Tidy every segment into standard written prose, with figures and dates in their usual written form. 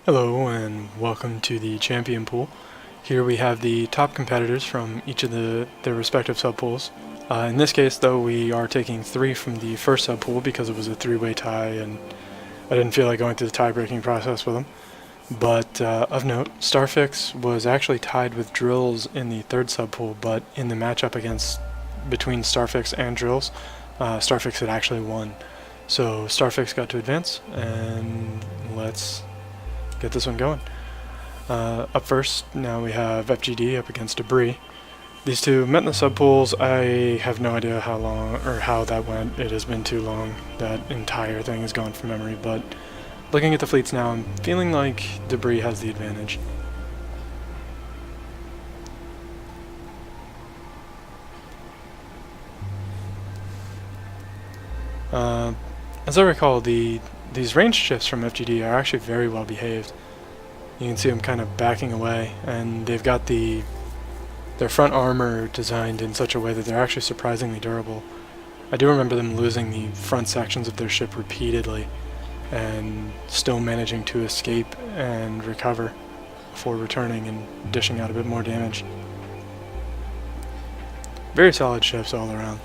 Hello and welcome to the champion pool. Here we have the top competitors from each of their respective subpools. In this case though, we are taking 3 from the first subpool because it was a 3-way tie and I didn't feel like going through the tie-breaking process with them. But of note, Starficz was actually tied with Drills in the third subpool, but in the matchup between Starficz and Drills, Starficz had actually won. So Starficz got to advance, and let's get this one going. Up first, now we have FGD up against Debris. These two met in the subpools. I have no idea how long or how that went. It has been too long. That entire thing is gone from memory, but looking at the fleets now, I'm feeling like Debris has the advantage. As I recall, these range shifts from FGD are actually very well behaved. You can see them kind of backing away, and they've got their front armor designed in such a way that they're actually surprisingly durable. I do remember them losing the front sections of their ship repeatedly, and still managing to escape and recover before returning and dishing out a bit more damage. Very solid ships all around.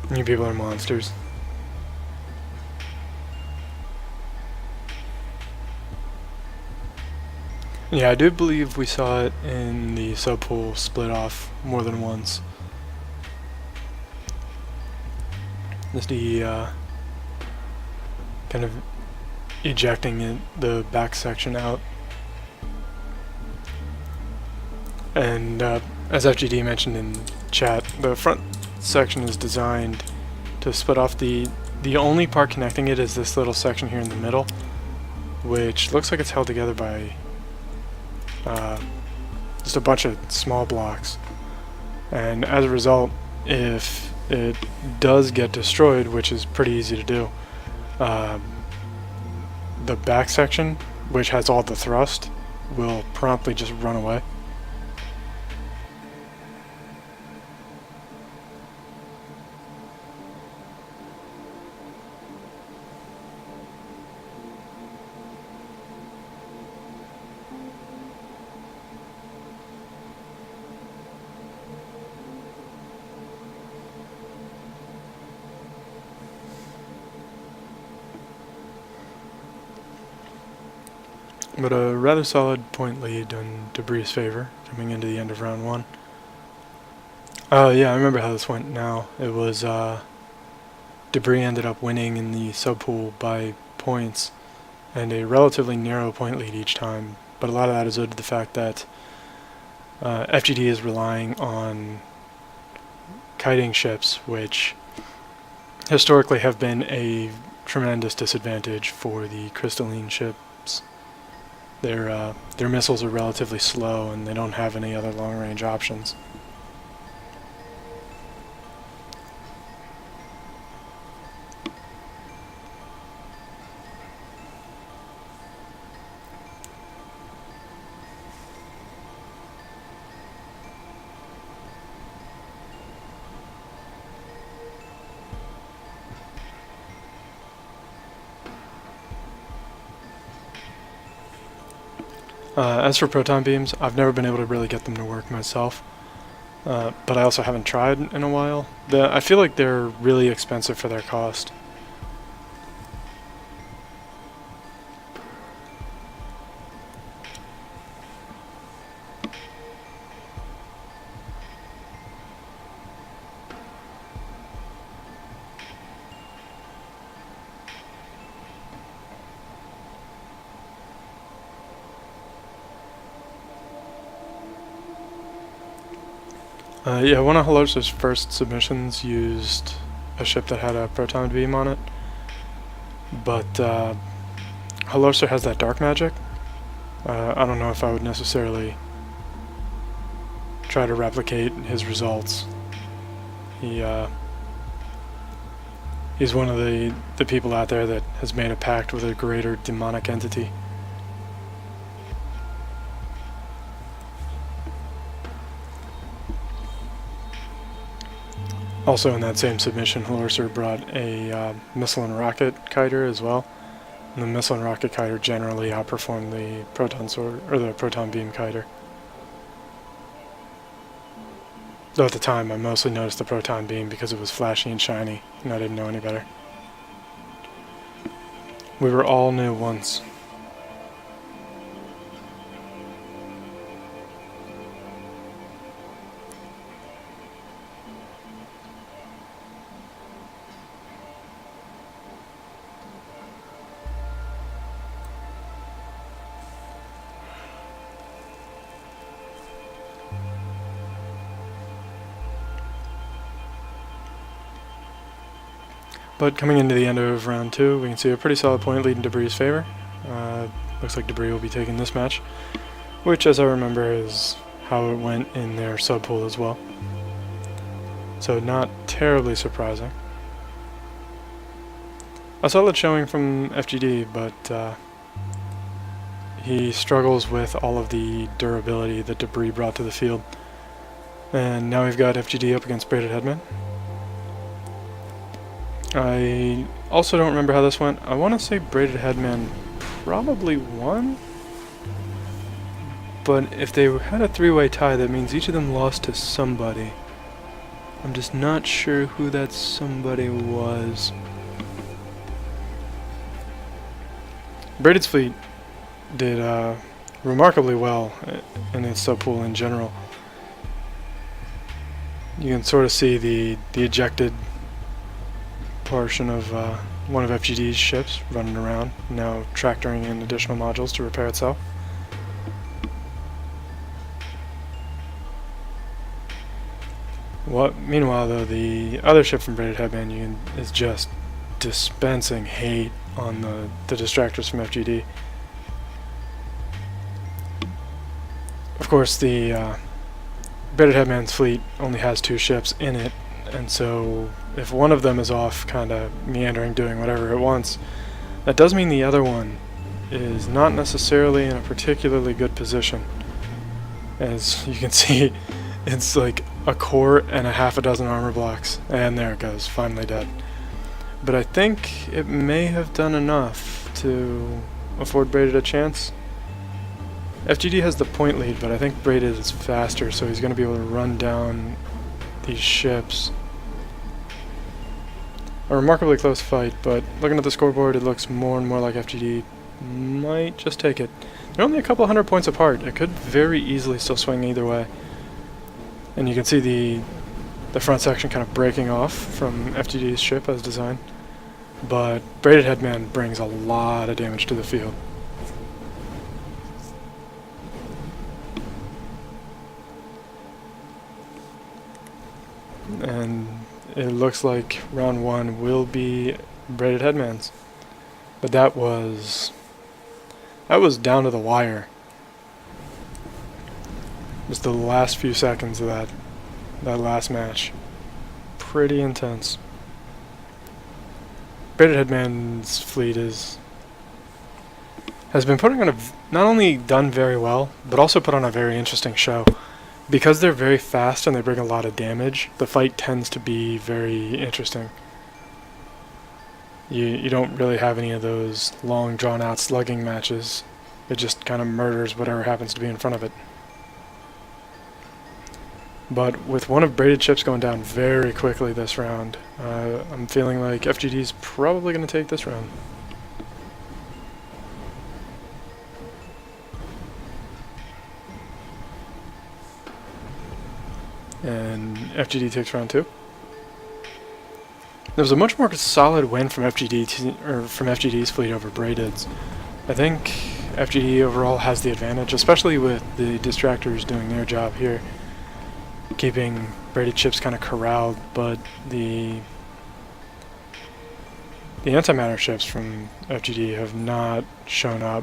You people are monsters. Yeah, I do believe we saw it in the subpool split off more than once. Just the kind of ejecting the back section out. And as FGD mentioned in chat, the front section is designed to split off. The only part connecting it is this little section here in the middle, which looks like it's held together by just a bunch of small blocks. And as a result, if it does get destroyed, which is pretty easy to do, the back section, which has all the thrust, will promptly just run away. But a rather solid point lead in Debris' favor, coming into the end of round 1. Yeah, I remember how this went now. It was, Debris ended up winning in the subpool by points, and a relatively narrow point lead each time, but a lot of that is owed to the fact that FGD is relying on kiting ships, which historically have been a tremendous disadvantage for the crystalline ships. Their missiles are relatively slow, and they don't have any other long-range options. As for proton beams, I've never been able to really get them to work myself, but I also haven't tried in a while. I feel like they're really expensive for their cost. Yeah, one of Halorsa's first submissions used a ship that had a proton beam on it, but Halorsa has that dark magic. I don't know if I would necessarily try to replicate his results. He's one of the people out there that has made a pact with a greater demonic entity, Also in that same submission, Halorser brought a missile and rocket kiter as well. And the missile and rocket kiter generally outperformed the proton sword or the proton beam kiter. Though at the time I mostly noticed the proton beam because it was flashy and shiny, and I didn't know any better. We were all new once. But coming into the end of round 2, we can see a pretty solid point lead in Debris' favor. Looks like Debris will be taking this match, which, as I remember, is how it went in their sub-pool as well. So not terribly surprising. A solid showing from Fgd, but he struggles with all of the durability that Debris brought to the field. And now we've got Fgd up against Braidedheadman. I also don't remember how this went. I want to say Braidedheadman probably won, but if they had a three-way tie, that means each of them lost to somebody. I'm just not sure who that somebody was. Braided's fleet did remarkably well in its sub-pool in general. You can sort of see the ejected portion of one of Fgd's ships running around, now tractoring in additional modules to repair itself. Meanwhile, though, the other ship from Braidedheadman is just dispensing hate on the distractors from Fgd. Of course, the Braidedheadman's fleet only has 2 ships in it, and so if one of them is off kind of meandering doing whatever it wants, that does mean the other one is not necessarily in a particularly good position. As you can see, it's like a core and a half a dozen armor blocks, and there it goes, finally dead. But I think it may have done enough to afford Braided a chance. Fgd has the point lead, but I think Braided is faster, so he's going to be able to run down these ships. A remarkably close fight, but looking at the scoreboard, it looks more and more like Fgd might just take it. They're only a couple hundred points apart. It could very easily still swing either way. And you can see the front section kind of breaking off from Fgd's ship as designed. But Braidedheadman brings a lot of damage to the field. And it looks like round 1 will be Braidedheadman's. But that was down to the wire. Just the last few seconds of that last match. Pretty intense. Braidedheadman's fleet has been putting on not only done very well, but also put on a very interesting show. Because they're very fast and they bring a lot of damage, the fight tends to be very interesting. You don't really have any of those long drawn out slugging matches. It just kind of murders whatever happens to be in front of it. But with one of Braided's ships going down very quickly this round, I'm feeling like Fgd's probably going to take this round. And Fgd takes round 2. There was a much more solid win from Fgd's fleet over Braided's. I think Fgd overall has the advantage, especially with the distractors doing their job here, keeping Braided ships kind of corralled. But the antimatter ships from Fgd have not shown up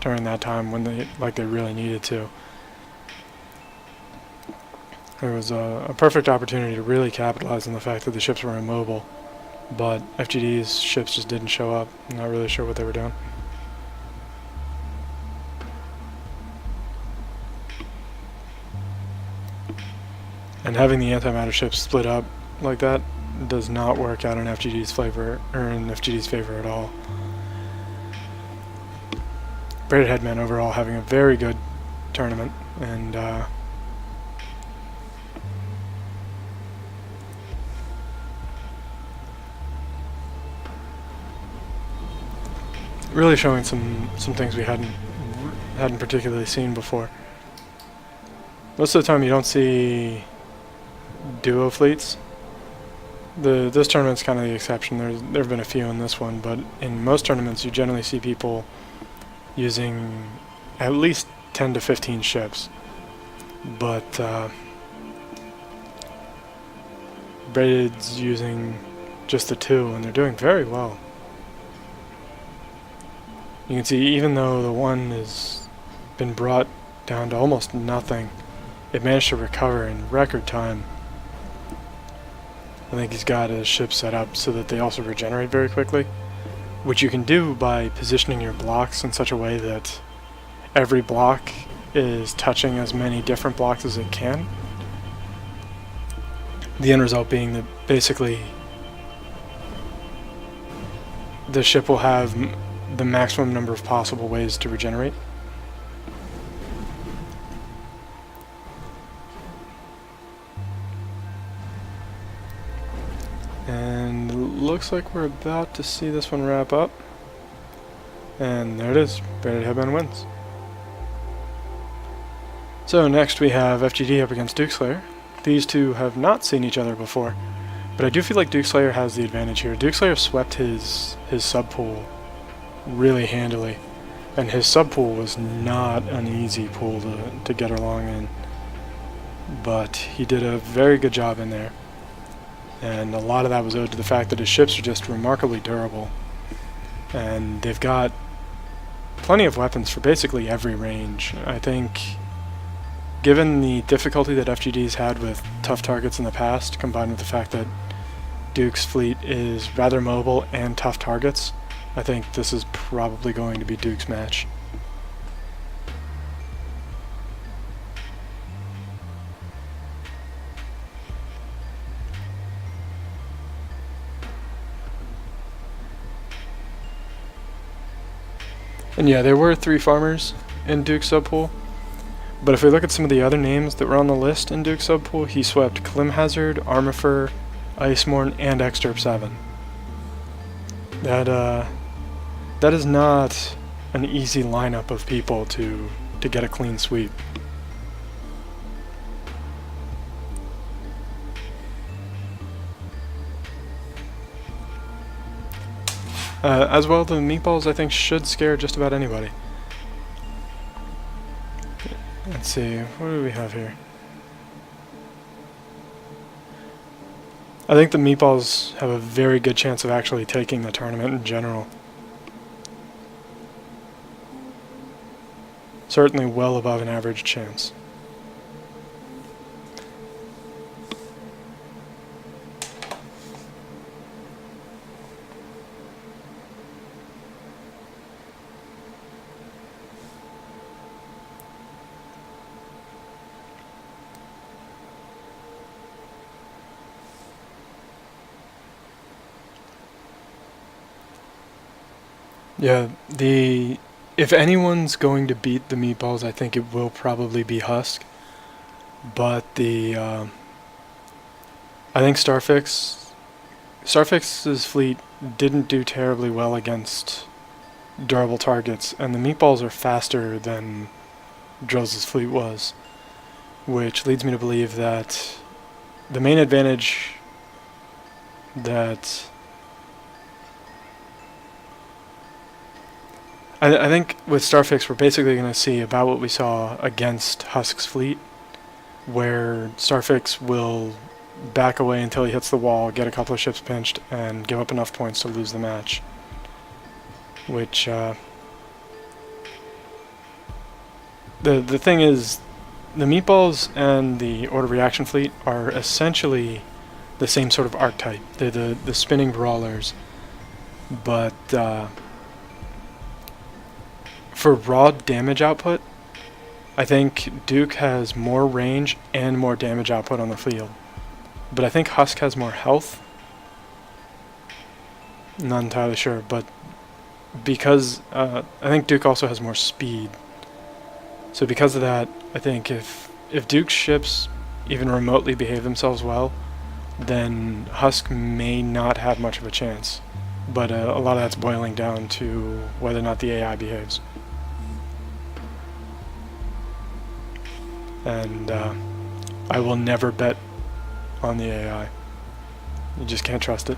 during that time when they really needed to. There was a perfect opportunity to really capitalize on the fact that the ships were immobile, but Fgd's ships just didn't show up. I'm not really sure what they were doing. And having the antimatter ships split up like that does not work out in FGD's favor, or in FGD's favor at all. Braidedheadman overall having a very good tournament, and really showing some things we hadn't particularly seen before. Most of the time you don't see duo fleets. This tournament's kind of the exception. There have been a few in this one, but in most tournaments you generally see people using at least 10 to 15 ships. But Braided's using just the 2, and they're doing very well. You can see even though the 1 has been brought down to almost nothing, it managed to recover in record time. I think he's got his ship set up so that they also regenerate very quickly, which you can do by positioning your blocks in such a way that every block is touching as many different blocks as it can. The end result being that basically the ship will have the maximum number of possible ways to regenerate. And it looks like we're about to see this one wrap up. And there it is. Braidedheadman wins. So next we have FGD up against Dukeslayer. These two have not seen each other before, but I do feel like Dukeslayer has the advantage here. Dukeslayer swept his sub-pool really handily, and his sub-pool was not an easy pool to get along in, but he did a very good job in there. And a lot of that was owed to the fact that his ships are just remarkably durable. And they've got plenty of weapons for basically every range. I think, given the difficulty that FGD's had with tough targets in the past, combined with the fact that Duke's fleet is rather mobile and tough targets, I think this is probably going to be Duke's match. And yeah, there were 3 farmers in Duke's subpool, but if we look at some of the other names that were on the list in Duke's subpool, he swept Climhazzard, Armifer, Icemorn, and Extirp 7. That is not an easy lineup of people to get a clean sweep. As well, the Meatballs, I think, should scare just about anybody. Let's see, what do we have here? I think the Meatballs have a very good chance of actually taking the tournament in general. Certainly well above an average chance. Yeah, if anyone's going to beat the Meatballs, I think it will probably be Husk. But I think Starficz's fleet didn't do terribly well against durable targets, and the Meatballs are faster than Drill's fleet was, which leads me to believe that the main advantage that I think with Starficz we're basically going to see about what we saw against Husk's fleet, where Starficz will back away until he hits the wall, get a couple of ships pinched, and give up enough points to lose the match. Which, the thing is, the Meatballs and the Order Reaction Fleet are essentially the same sort of archetype. They're the spinning brawlers, but for raw damage output, I think Duke has more range and more damage output on the field. but I think Husk has more health. Not entirely sure, but because I think Duke also has more speed. So because of that, I think if Duke's ships even remotely behave themselves well, then Husk may not have much of a chance. But a lot of that's boiling down to whether or not the AI behaves. And I will never bet on the AI. You just can't trust it.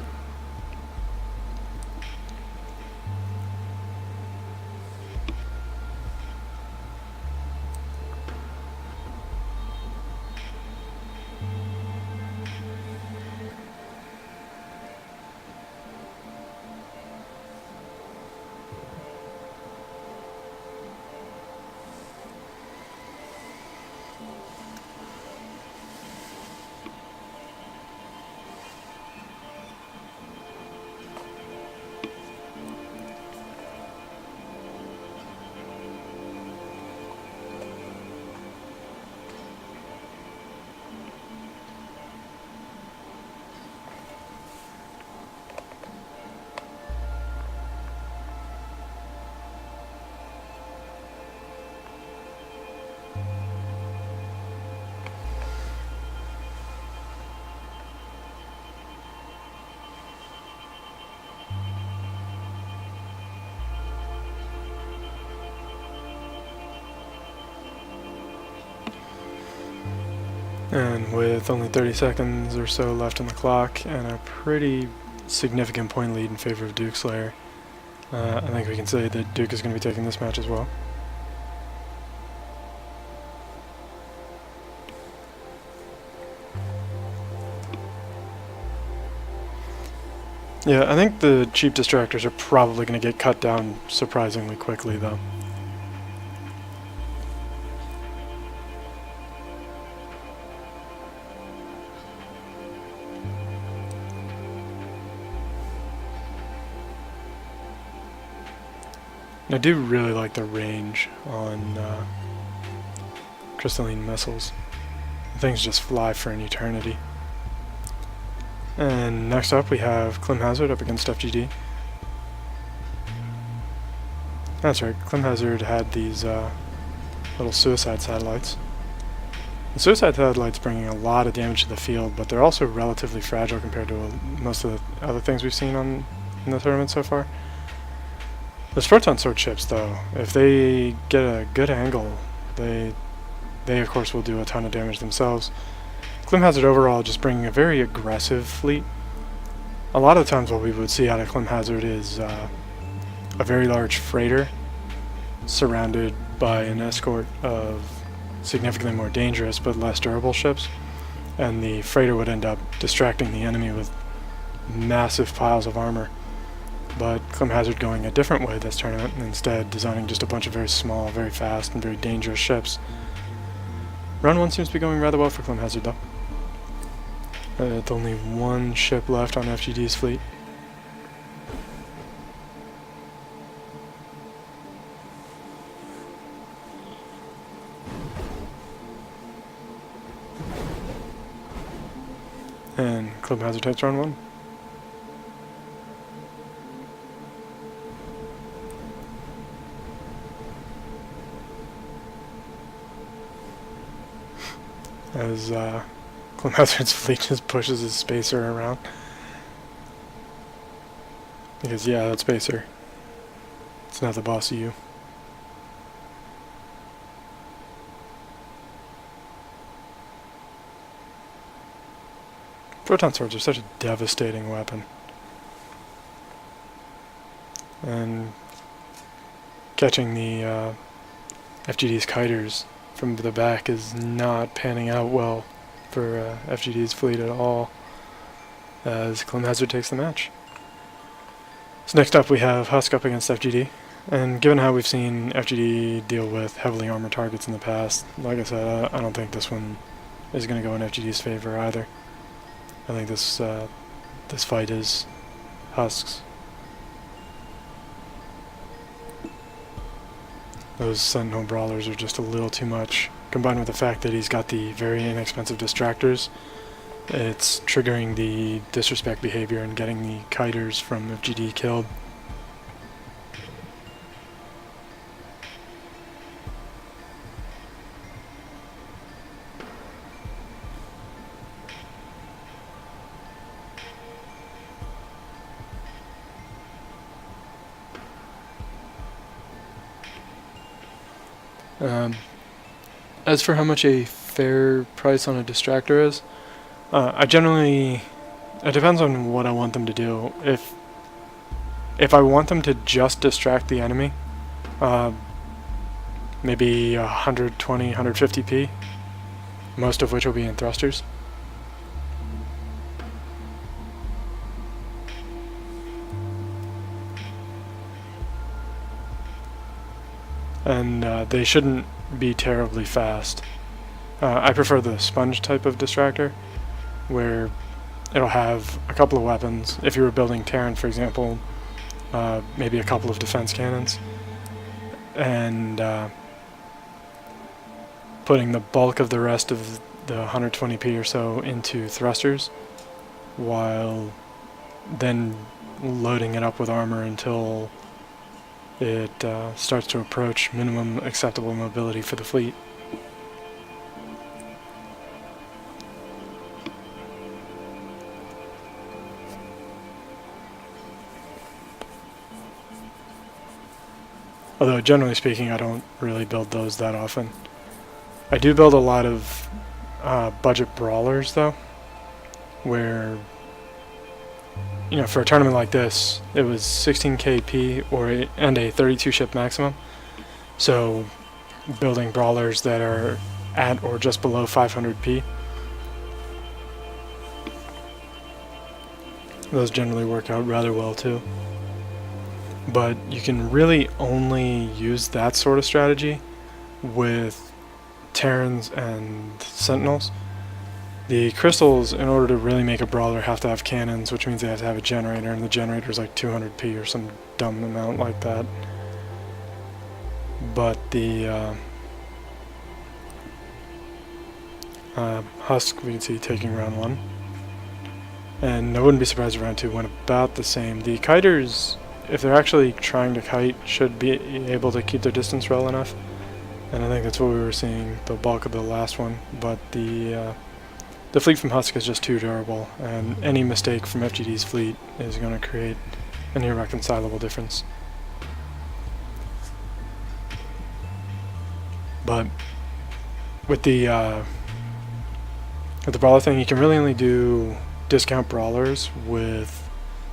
And with only 30 seconds or so left on the clock and a pretty significant point lead in favor of Dukeslayer, I think we can say that Duke is going to be taking this match as well. Yeah, I think the cheap distractors are probably going to get cut down surprisingly quickly, though. I do really like the range on crystalline missiles. Things just fly for an eternity. And next up we have Climhazzard up against Fgd. That's right, Climhazzard had these little suicide satellites. The suicide satellites bringing a lot of damage to the field, but they're also relatively fragile compared to most of the other things we've seen in the tournament so far. Those proton sword ships, though, if they get a good angle, they of course will do a ton of damage themselves. Climhazzard overall just bringing a very aggressive fleet. A lot of the times what we would see out of Climhazzard is a very large freighter surrounded by an escort of significantly more dangerous but less durable ships, and the freighter would end up distracting the enemy with massive piles of armor. But Climhazzard going a different way this tournament, and instead designing just a bunch of very small, very fast, and very dangerous ships. Round 1 seems to be going rather well for Climhazzard, though. With only one ship left on Fgd's fleet. And Climhazzard takes round 1. As Climhazzard's fleet just pushes his spacer around. Because, yeah, that spacer, it's not the boss of you. Proton swords are such a devastating weapon. And catching the Fgd's kiters from the back is not panning out well for Fgd's fleet at all, as Climhazzard takes the match. So next up we have Husk up against Fgd, and given how we've seen Fgd deal with heavily armored targets in the past, like I said, I don't think this one is going to go in Fgd's favor either. I think this fight is Husk's. Those Sentinel Brawlers are just a little too much, combined with the fact that he's got the very inexpensive distractors. it's triggering the disrespect behavior and getting the kiters from FGD killed. As for how much a fair price on a distractor is, I generally, it depends on what I want them to do. If I want them to just distract the enemy, maybe 120, 150p, most of which will be in thrusters. And they shouldn't be terribly fast. I prefer the sponge type of distractor, where it'll have a couple of weapons. If you were building Terran, for example, maybe a couple of defense cannons, and putting the bulk of the rest of the 120p or so into thrusters, while then loading it up with armor until it starts to approach minimum acceptable mobility for the fleet. Although generally speaking, I don't really build those that often. I do build a lot of budget brawlers though, where, you know, for a tournament like this, it was 16k P and a 32 ship maximum. So building brawlers that are at or just below 500 P, those generally work out rather well too. But you can really only use that sort of strategy with Terrans and Sentinels. The crystals, in order to really make a brawler, have to have cannons, which means they have to have a generator, and the generator is like 200p or some dumb amount like that. But the Husk, we can see taking round 1. And I wouldn't be surprised if round 2 went about the same. The kiters, if they're actually trying to kite, should be able to keep their distance well enough. And I think that's what we were seeing the bulk of the last one. But the fleet from Husk is just too durable, and any mistake from FGD's fleet is going to create an irreconcilable difference. But with the brawler thing, you can really only do discount brawlers with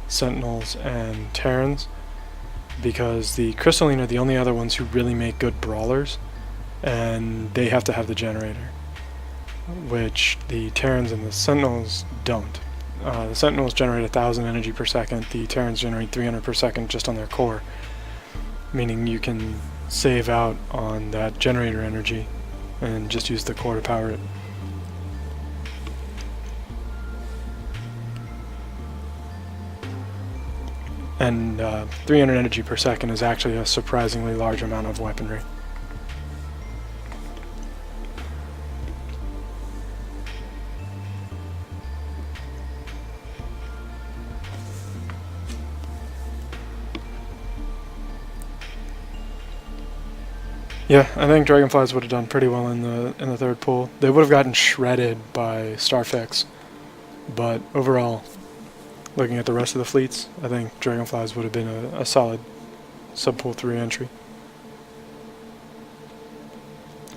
Sentinels and Terrans, because the Crystalline are the only other ones who really make good brawlers, and they have to have the generator, which the Terrans and the Sentinels don't. The Sentinels generate 1,000 energy per second, the Terrans generate 300 per second just on their core, meaning you can save out on that generator energy and just use the core to power it. And 300 energy per second is actually a surprisingly large amount of weaponry. Yeah, I think Dragonflies would have done pretty well in the third pool. They would have gotten shredded by Starficz, but overall, looking at the rest of the fleets, I think Dragonflies would have been a solid sub-pool 3 entry.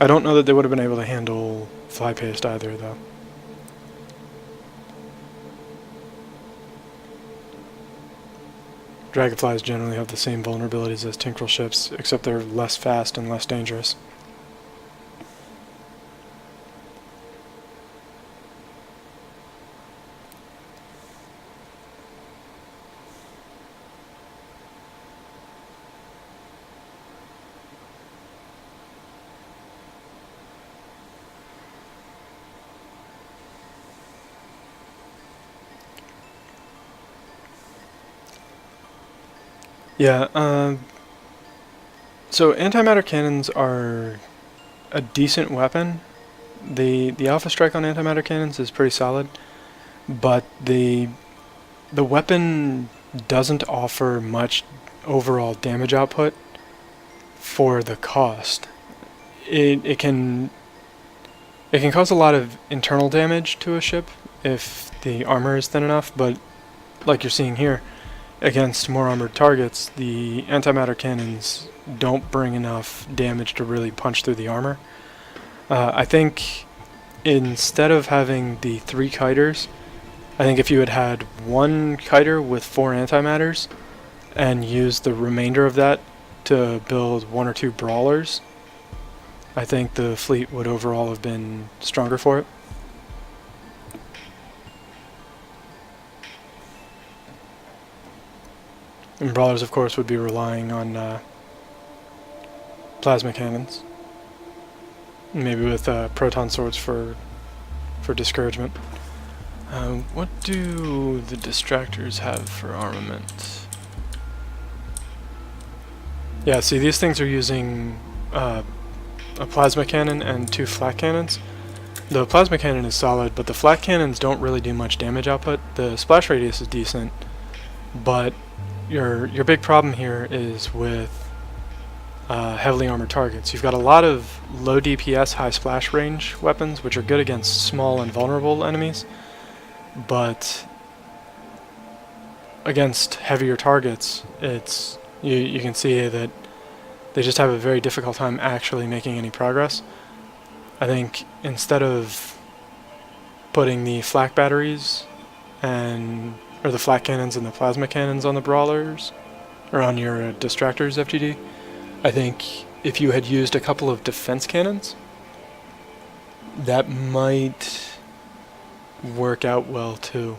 I don't know that they would have been able to handle Fly Paste either, though. Dragonflies generally have the same vulnerabilities as Tinkerel ships, except they're less fast and less dangerous. Yeah, so antimatter cannons are a decent weapon. The alpha strike on antimatter cannons is pretty solid. but the weapon doesn't offer much overall damage output for the cost. It can cause a lot of internal damage to a ship if the armor is thin enough, but like you're seeing here, against more armored targets, the antimatter cannons don't bring enough damage to really punch through the armor. I think instead of having the 3 kiters, I think if you had had 1 kiter with 4 antimatters and used the remainder of that to build 1 or 2 brawlers, I think the fleet would overall have been stronger for it. And brawlers, of course, would be relying on plasma cannons, maybe with proton swords for discouragement. What do the distractors have for armament? Yeah, see, these things are using a plasma cannon and 2 flak cannons. The plasma cannon is solid, but the flak cannons don't really do much damage output. The splash radius is decent, but your big problem here is with heavily armored targets. You've got a lot of low DPS, high splash range weapons, which are good against small and vulnerable enemies, but against heavier targets, you can see that they just have a very difficult time actually making any progress. I think instead of putting the flak batteries or the flak cannons and the plasma cannons on the brawlers, or on your distractors FGD, I think if you had used a couple of defense cannons, that might work out well too.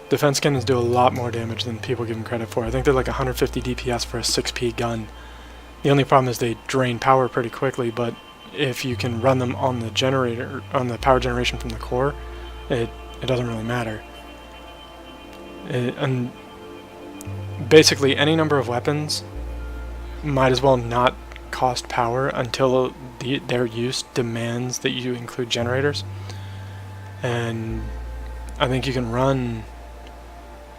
Defense cannons do a lot more damage than people give them credit for. I think they're like 150 DPS for a 6p gun. The only problem is they drain power pretty quickly, but if you can run them on the generator, on the power generation from the core, it doesn't really matter. And basically any number of weapons might as well not cost power until their use demands that you include generators. And I think you can run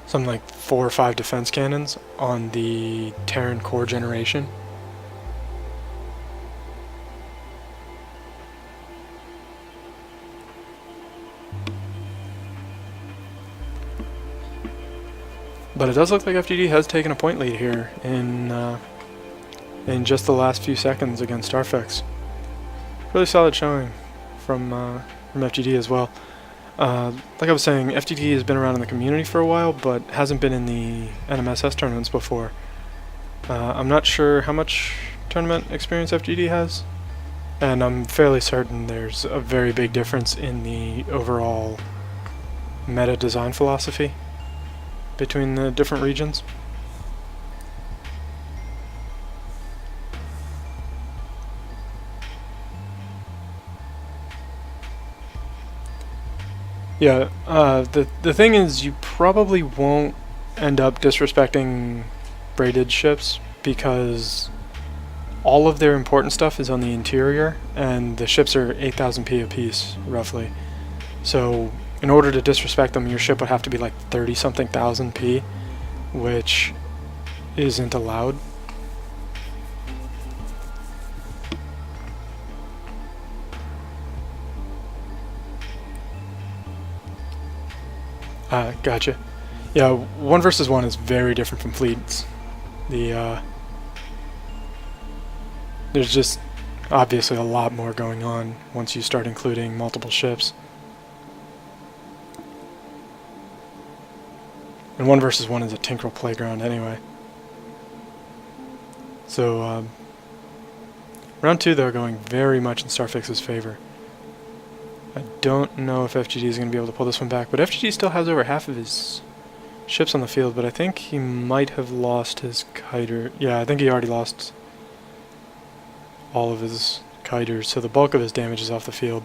something like 4 or 5 defense cannons on the Terran core generation. But it does look like FGD has taken a point lead here in just the last few seconds against Starficz. Really solid showing from FGD as well. Like I was saying, FGD has been around in the community for a while, but hasn't been in the NMSS tournaments before. I'm not sure how much tournament experience FGD has, and I'm fairly certain there's a very big difference in the overall meta design philosophy between the different regions. Yeah, the thing is, you probably won't end up disrespecting braided ships because all of their important stuff is on the interior, and the ships are 8,000 P apiece, roughly. So in order to disrespect them, your ship would have to be like 30-something thousand P, which isn't allowed. Gotcha. Yeah, 1 versus 1 is very different from fleets. There's just obviously a lot more going on once you start including multiple ships. And 1 versus 1 is a Tinkerel playground anyway. So, round 2 though going very much in Starficz's favor. I don't know if FGD is going to be able to pull this one back, but FGD still has over half of his ships on the field, but I think he might have lost his kiter. Yeah, I think he already lost all of his kiters, so the bulk of his damage is off the field.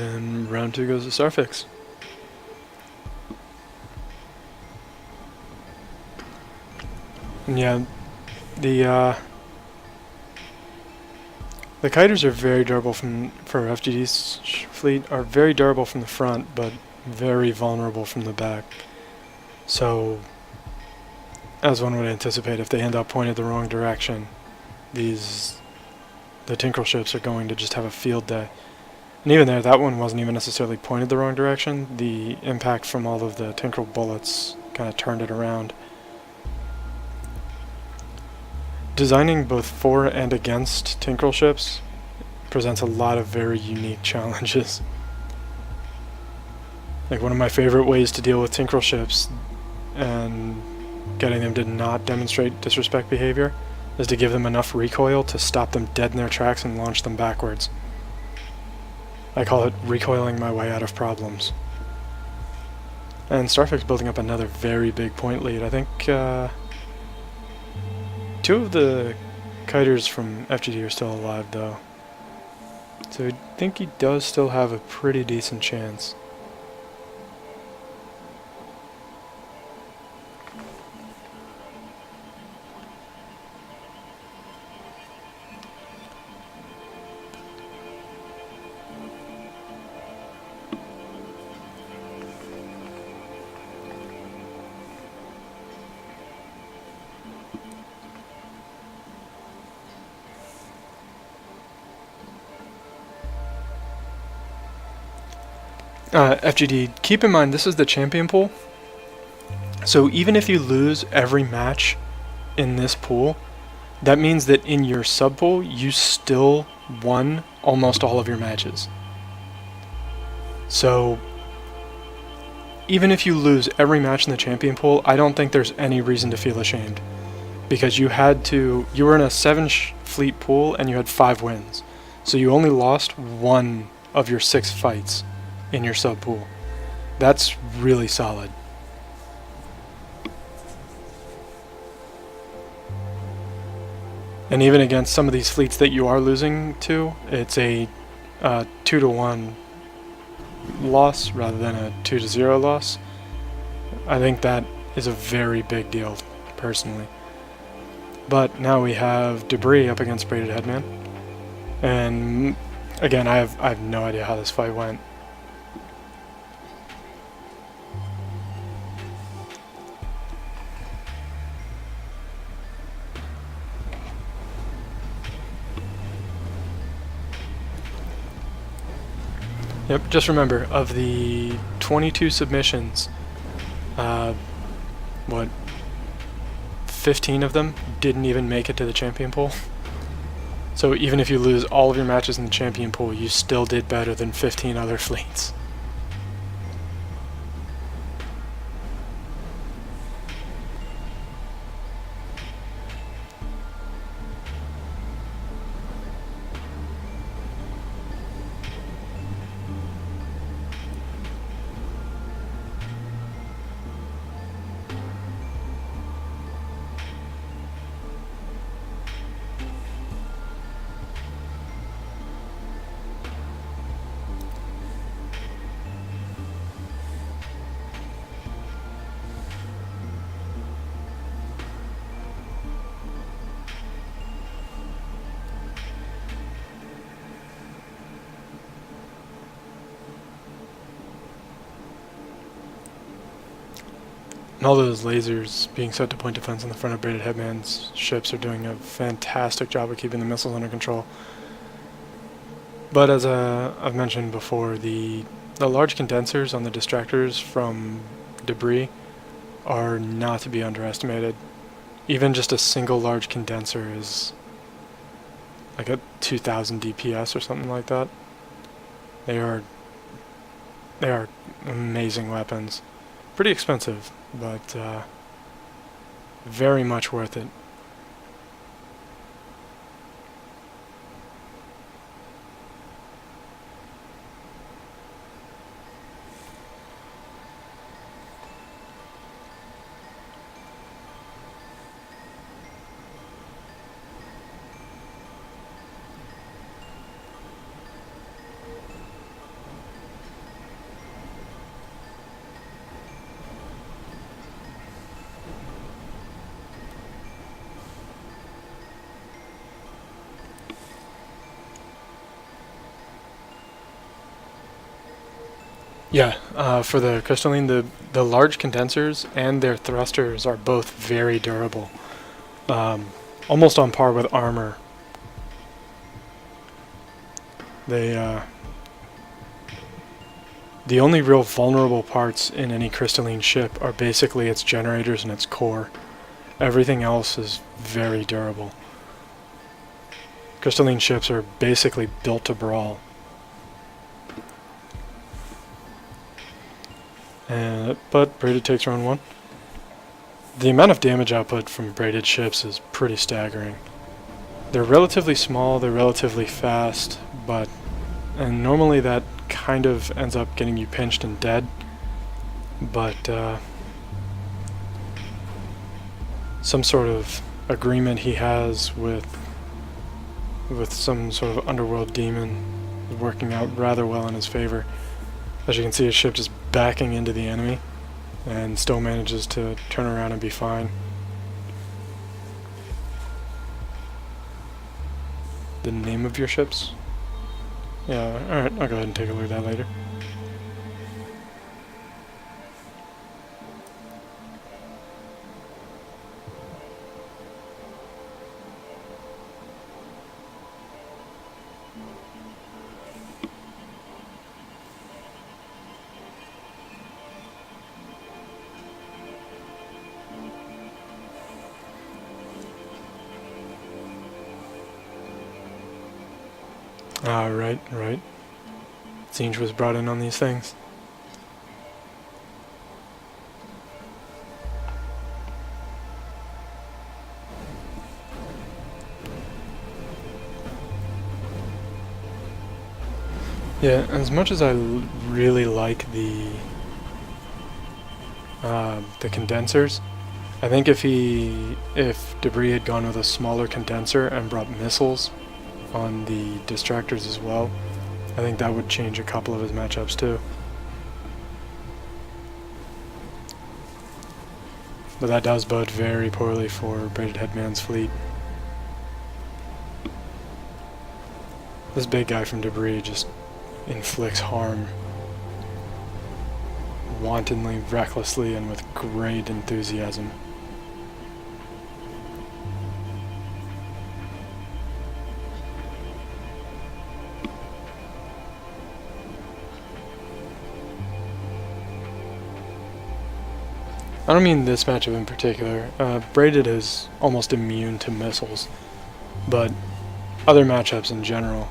And round 2 goes to Starficz. And yeah, the kiters are very durable for FGD's fleet, are very durable from the front, but very vulnerable from the back. So, as one would anticipate, if they end up pointed the wrong direction, the Tinkerl ships are going to just have a field day. And even there, that one wasn't even necessarily pointed the wrong direction. The impact from all of the Tinkerl bullets kind of turned it around. Designing both for and against Tinkerl ships presents a lot of very unique challenges. Like, one of my favorite ways to deal with Tinkerl ships and getting them to not demonstrate disrespect behavior is to give them enough recoil to stop them dead in their tracks and launch them backwards. I call it recoiling my way out of problems. And Starficz building up another very big point lead. I think 2 of the kiters from FGD are still alive though. So I think he does still have a pretty decent chance. FGD, keep in mind this is the champion pool, so even if you lose every match in this pool, that means that in your sub pool you still won almost all of your matches. So even if you lose every match in the champion pool, I don't think there's any reason to feel ashamed, because you were in a 7 fleet pool and you had 5 wins, so you only lost 1 of your 6 fights in your sub pool. That's really solid. And even against some of these fleets that you are losing to, it's a 2-1 loss rather than a 2-0 loss. I think that is a very big deal, personally. But now we have Debris up against Braidedheadman, and again, I have no idea how this fight went. Yep, just remember, of the 22 submissions, 15 of them didn't even make it to the champion pool. So even if you lose all of your matches in the champion pool, you still did better than 15 other fleets. And all those lasers being set to point defense on the front of Braidedheadman's ships are doing a fantastic job of keeping the missiles under control. But as I've mentioned before, the large condensers on the distractors from Debris are not to be underestimated. Even just a single large condenser is like a 2000 DPS or something like that. They are amazing weapons. Pretty expensive, but very much worth it. Yeah, for the crystalline, the large condensers and their thrusters are both very durable. Almost on par with armor. They, the only real vulnerable parts in any crystalline ship are basically its generators and its core. Everything else is very durable. Crystalline ships are basically built to brawl. But Braided takes round 1. The amount of damage output from Braided ships is pretty staggering. They're relatively small, they're relatively fast, and normally that kind of ends up getting you pinched and dead, but some sort of agreement he has with some sort of underworld demon is working out rather well in his favor. As you can see, his ship just backing into the enemy and still manages to turn around and be fine. The name of your ships? Yeah, alright, I'll go ahead and take a look at that later. Right. Zinj was brought in on these things. Yeah, as much as I really like the condensers, I think if Debris had gone with a smaller condenser and brought missiles on the distractors as well, I think that would change a couple of his matchups too. But that does bode very poorly for Braidedheadman's fleet. This big guy from Debris just inflicts harm wantonly, recklessly, and with great enthusiasm. I don't mean this matchup in particular. Braided is almost immune to missiles, but other matchups in general.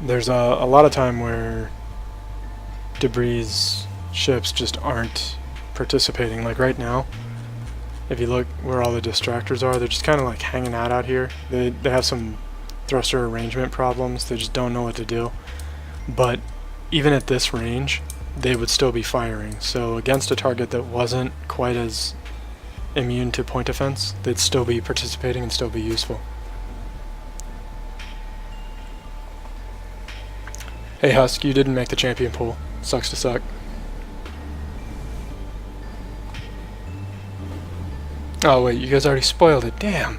There's a lot of time where Debris' ships just aren't participating. Like right now, if you look where all the distractors are, they're just kind of like hanging out here. They have some thruster arrangement problems. They just don't know what to do. But even at this range, they would still be firing. So against a target that wasn't quite as immune to point defense, they'd still be participating and still be useful. Hey Husk, you didn't make the champion pool. Sucks to suck. Oh wait, you guys already spoiled it. Damn.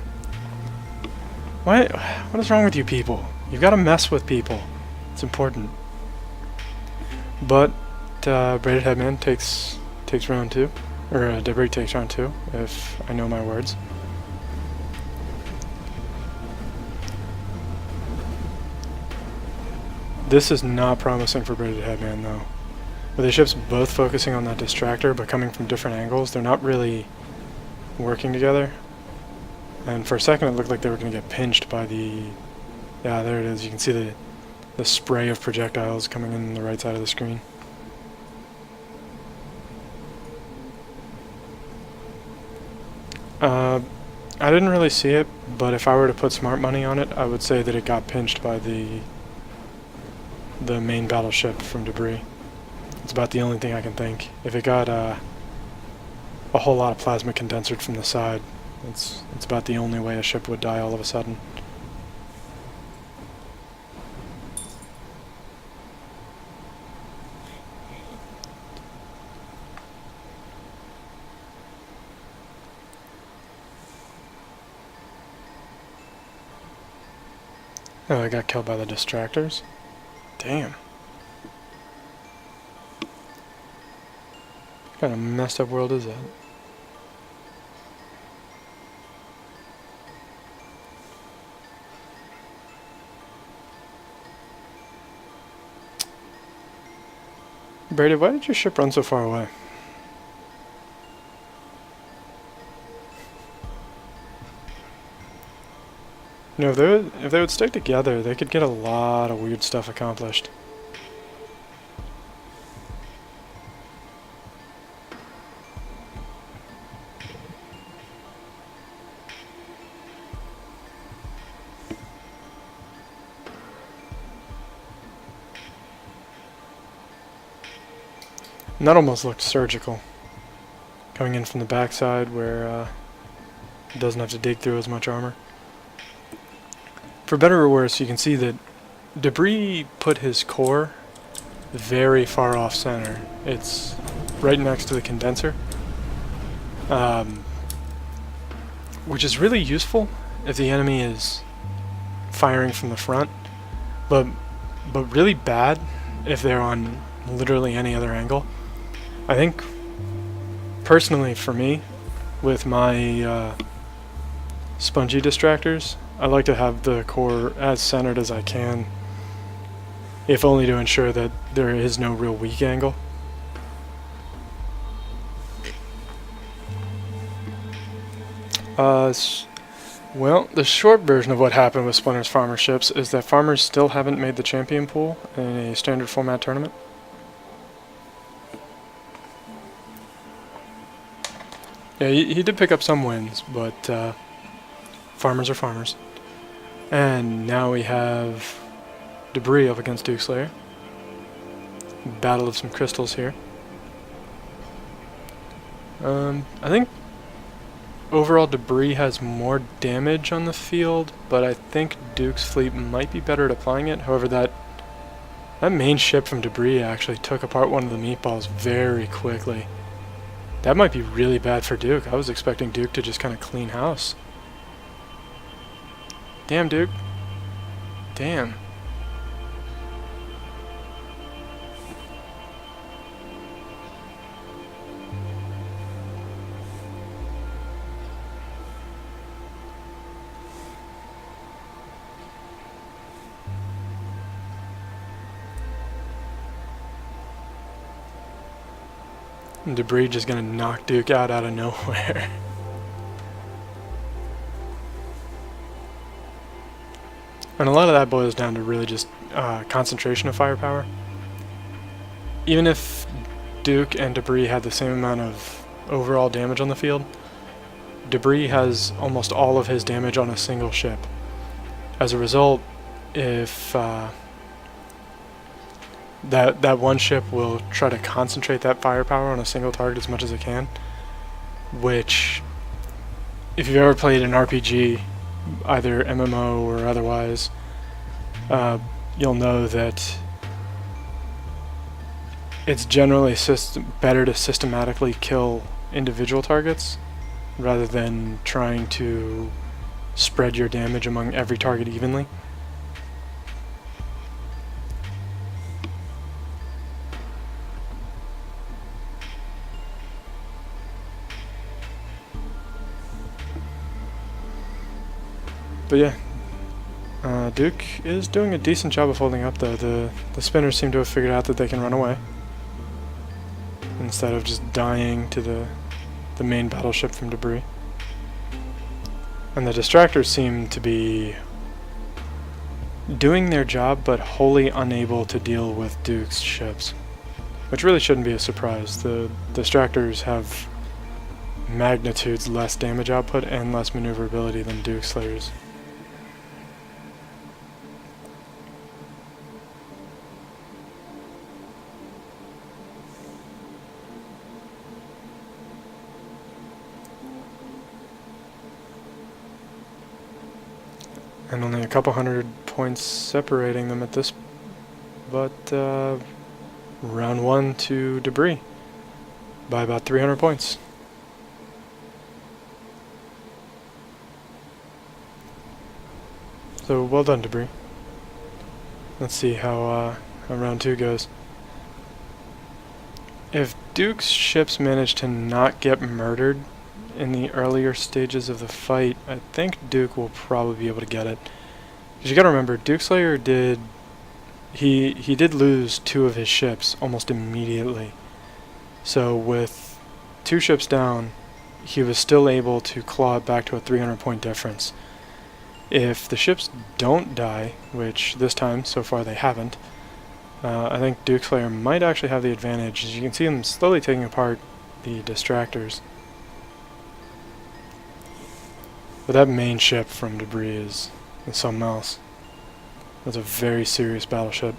What is wrong with you people? You've got to mess with people. It's important. But Braidedheadman takes round 2, or Debris takes round 2, if I know my words. This is not promising for Braidedheadman though. With the ships both focusing on that distractor but coming from different angles, they're not really working together. And for a second it looked like they were going to get pinched by the... Yeah, there it is. You can see the spray of projectiles coming in on the right side of the screen. I didn't really see it, but if I were to put smart money on it, I would say that it got pinched by the main battleship from Debris. It's about the only thing I can think. If it got a whole lot of plasma condensered from the side, it's about the only way a ship would die all of a sudden. Oh, I got killed by the distractors? Damn. What kind of messed up world is that? Braided, why did your ship run so far away? You know, if they would stick together, they could get a lot of weird stuff accomplished. And that almost looked surgical. Coming in from the backside where it doesn't have to dig through as much armor. For better or worse, you can see that Debris put his core very far off center. It's right next to the condenser. Which is really useful if the enemy is firing from the front, but really bad if they're on literally any other angle. I think, personally for me, with my spongy distractors, I like to have the core as centered as I can, if only to ensure that there is no real weak angle. Well, the short version of what happened with Splinter's farmer ships is that farmers still haven't made the champion pool in a standard format tournament. Yeah, he did pick up some wins, but farmers are farmers. And now we have Debris up against Dukeslayer. Battle of some crystals here. I think overall Debris has more damage on the field, but I think Duke's fleet might be better at applying it. However, that main ship from Debris actually took apart one of the Meatballs very quickly. That might be really bad for Duke. I was expecting Duke to just kind of clean house. Damn, Duke. Damn. And Debris just gonna knock Duke out of nowhere. And a lot of that boils down to really just concentration of firepower. Even if Duke and Debris had the same amount of overall damage on the field, Debris has almost all of his damage on a single ship. As a result, if that one ship will try to concentrate that firepower on a single target as much as it can, which, if you've ever played an RPG, either MMO or otherwise, you'll know that it's generally better to systematically kill individual targets rather than trying to spread your damage among every target evenly. But yeah, Duke is doing a decent job of holding up though. The spinners seem to have figured out that they can run away instead of just dying to the main battleship from Debris. And the distractors seem to be doing their job but wholly unable to deal with Duke's ships, which really shouldn't be a surprise. The distractors have magnitudes less damage output and less maneuverability than Dukeslayers. And only a couple hundred points separating them at this, but round one to Debris by about 300 points. So well done, Debris. Let's see how round two goes. If Duke's ships managed to not get murdered in the earlier stages of the fight, I think Duke will probably be able to get it. Because you gotta remember, Dukeslayer did... He did lose 2 of his ships almost immediately. So with 2 ships down, he was still able to claw it back to a 300-point difference. If the ships don't die, which this time, so far, they haven't, I think Dukeslayer might actually have the advantage. As you can see him slowly taking apart the distractors. But that main ship from debris is something else. That's a very serious battleship.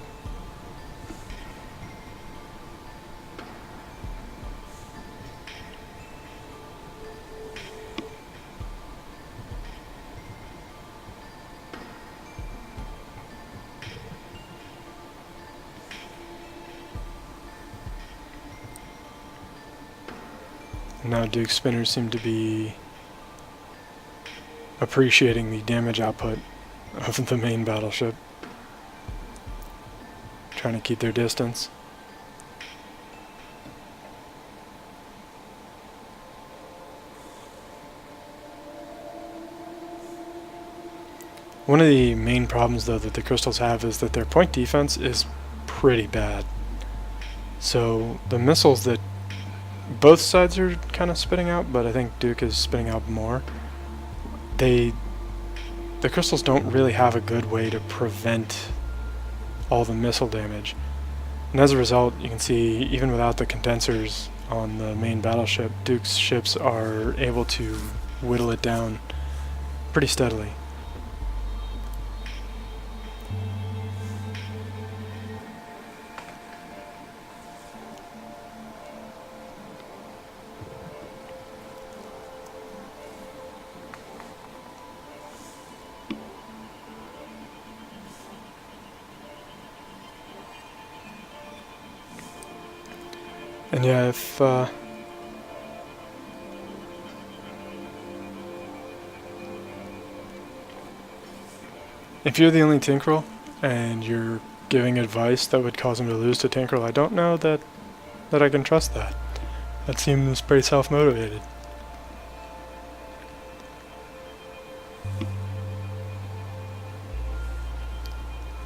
Now Duke's spinners seem to be appreciating the damage output of the main battleship. Trying to keep their distance. One of the main problems though that the crystals have is that their point defense is pretty bad. So the missiles that both sides are kind of spitting out, but I think Duke is spitting out more. The crystals don't really have a good way to prevent all the missile damage. And as a result, you can see even without the condensers on the main battleship, Duke's ships are able to whittle it down pretty steadily. And yeah, if you're the only Tinkerel and you're giving advice that would cause him to lose to Tinkerel, I don't know that I can trust that. That seems pretty self-motivated.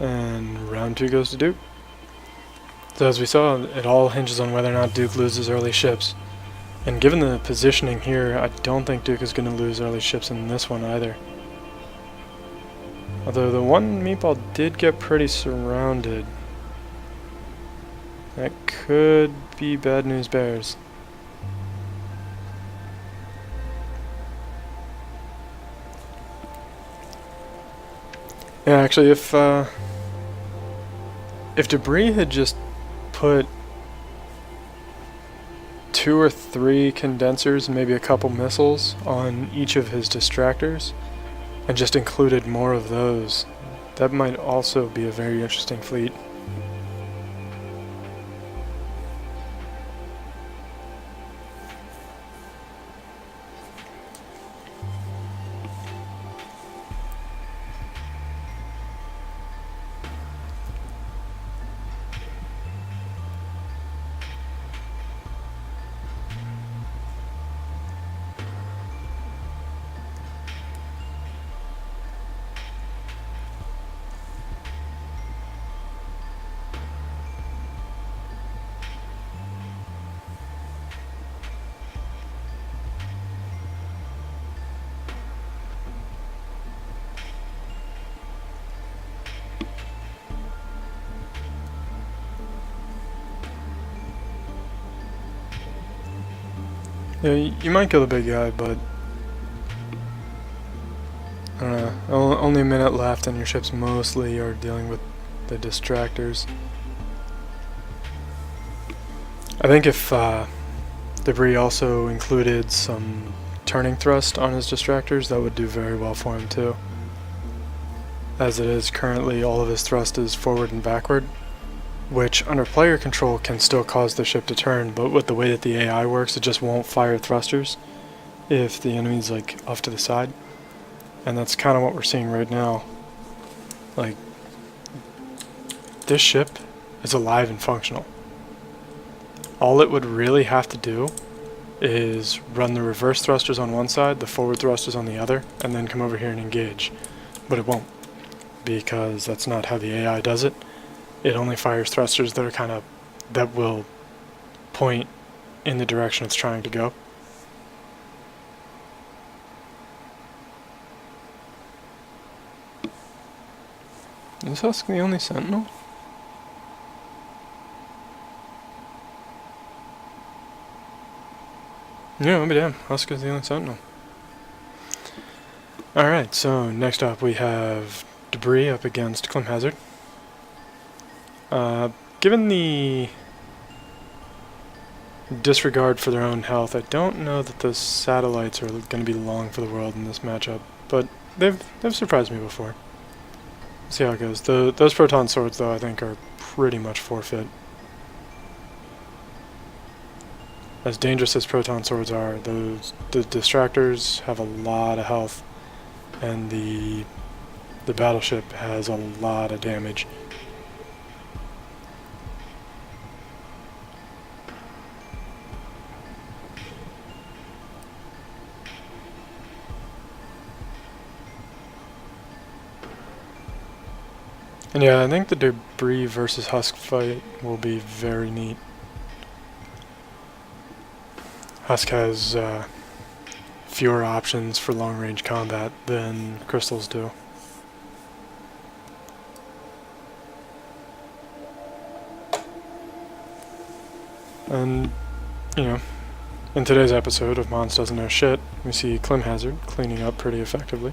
And round 2 goes to Duke. So as we saw, it all hinges on whether or not Duke loses early ships. And given the positioning here, I don't think Duke is going to lose early ships in this one either. Although the one Meatball did get pretty surrounded. That could be bad news bears. Yeah, actually, if debris had just put 2 or 3 condensers, maybe a couple missiles on each of his distractors, and just included more of those, that might also be a very interesting fleet. Yeah, you might kill the big guy, but I don't know, only a minute left and your ships mostly are dealing with the distractors. I think if debris also included some turning thrust on his distractors, that would do very well for him too. As it is currently, all of his thrust is forward and backward, which under player control can still cause the ship to turn, but with the way that the AI works, it just won't fire thrusters if the enemy's like off to the side. And that's kind of what we're seeing right now. Like, this ship is alive and functional. all it would really have to do is run the reverse thrusters on one side, the forward thrusters on the other, and then come over here and engage. But it won't, because that's not how the AI does it. It only fires thrusters that are that will point in the direction it's trying to go. Is Husk the only sentinel? Yeah, I'll be damned. Husk is the only sentinel. Alright, so next up we have Debris up against Climhazzard. Given the disregard for their own health, I don't know that those satellites are going to be long for the world in this matchup, but they've surprised me before. See how it goes. Those proton swords, though, I think are pretty much forfeit. As dangerous as proton swords are, the distractors have a lot of health, and the battleship has a lot of damage. And yeah, I think the Debris versus Husk fight will be very neat. Husk has fewer options for long-range combat than Crystals do. And, you know, in today's episode of Mons Doesn't Know Shit, we see Climhazzard cleaning up pretty effectively.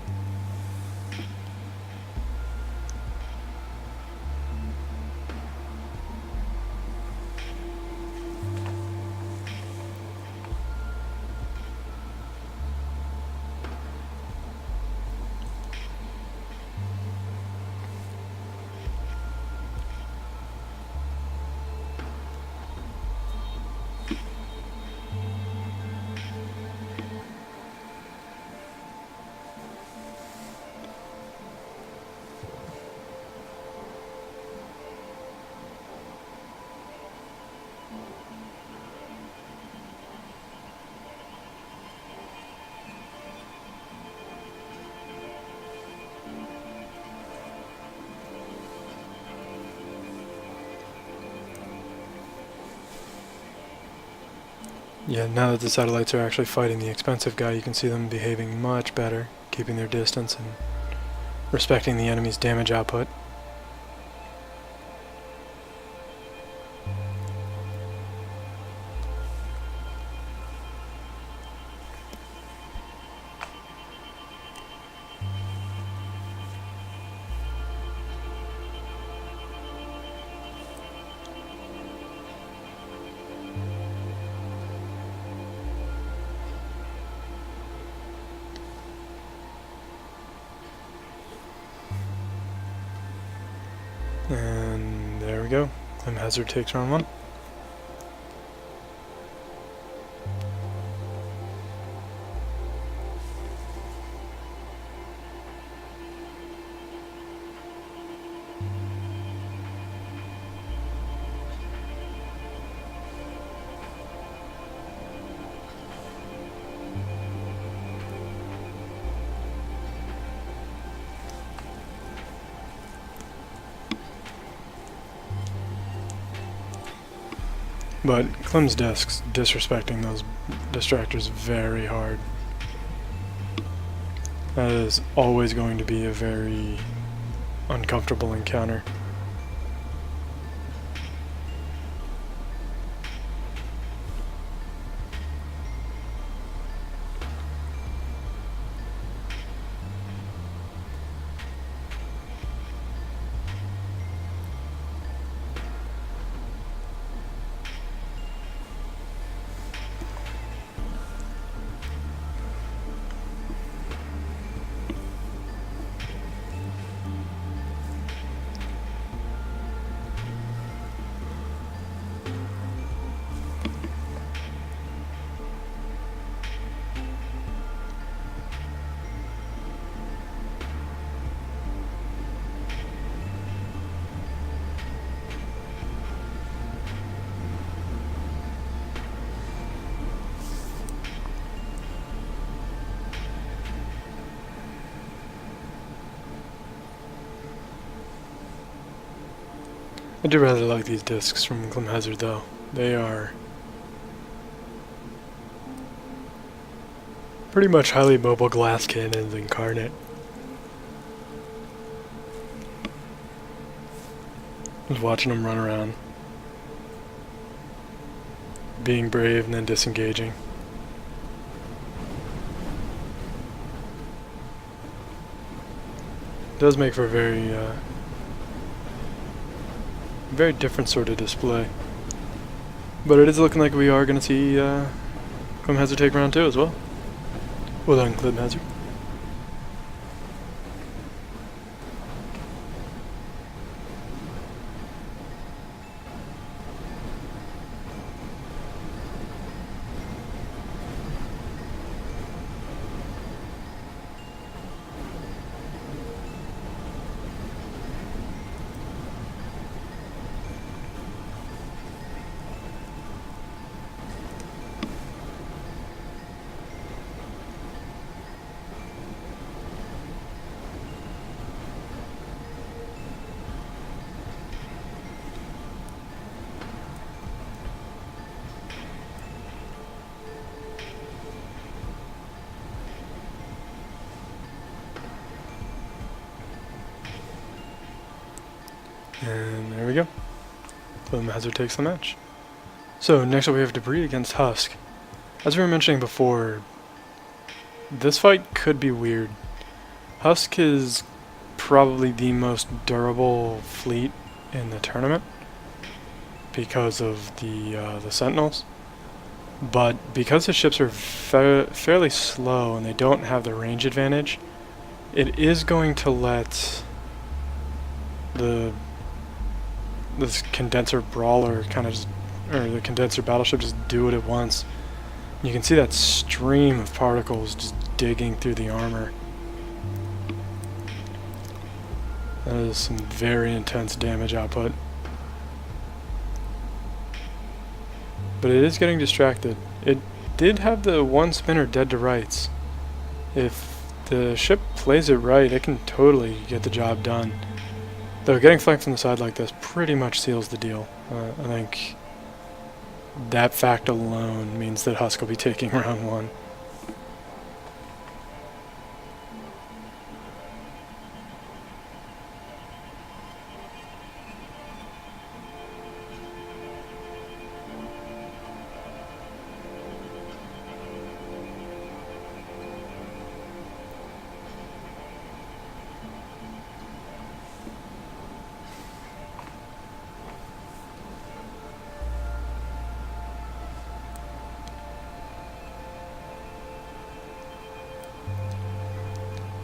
Yeah, now that the satellites are actually fighting the expensive guy, you can see them behaving much better, keeping their distance and respecting the enemy's damage output. And there we go. Climhazzard takes round one. But Clem's Desk's disrespecting those distractors very hard. That is always going to be a very uncomfortable encounter. I do rather like these discs from Climhazzard though. They are pretty much highly mobile glass cannons incarnate. Just watching them run around, being brave and then disengaging. It does make for a very different sort of display. But it is looking like we are going to see Climhazzard take round 2 as well. Well done, Climhazzard. And there we go. Climhazzard takes the match. So next up we have Debris against Husk. As we were mentioning before, this fight could be weird. Husk is probably the most durable fleet in the tournament because of the Sentinels. But because the ships are fairly slow and they don't have the range advantage, it is going to let this condenser brawler kind of just, or the condenser battleship just do what it wants. You can see that stream of particles just digging through the armor. That is some very intense damage output. But it is getting distracted. It did have the one spinner dead to rights. If the ship plays it right, it can totally get the job done. Though getting flanked from the side like this pretty much seals the deal. I think that fact alone means that Husk will be taking round 1.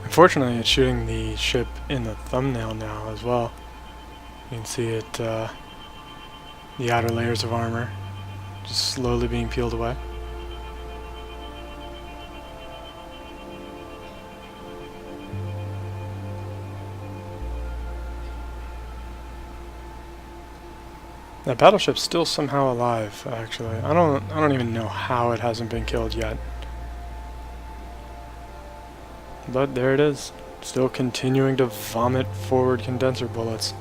Unfortunately, it's shooting the ship in the thumbnail now as well. You can see it, the outer layers of armor just slowly being peeled away. That battleship's still somehow alive, actually. I don't even know how it hasn't been killed yet. But there it is, still continuing to vomit forward condenser bullets.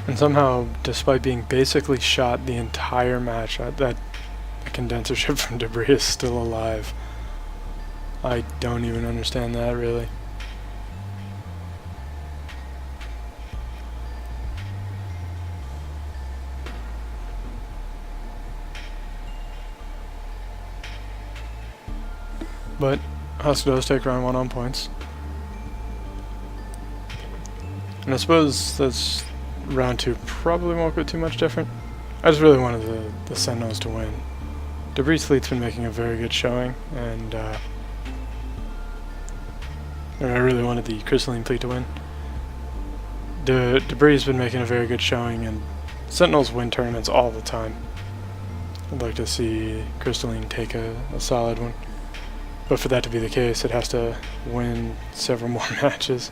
And somehow, despite being basically shot the entire match, that condenser ship from Debris is still alive. I don't even understand that, really. But Husk does take round 1 on points. And I suppose that's round 2 probably won't go too much different. I just really wanted the Sentinels to win. Debris' fleet's been making a very good showing, and I really wanted the crystalline fleet to win. The Debris has been making a very good showing, and Sentinels win tournaments all the time. I'd like to see crystalline take a solid one. But for that to be the case, it has to win several more matches.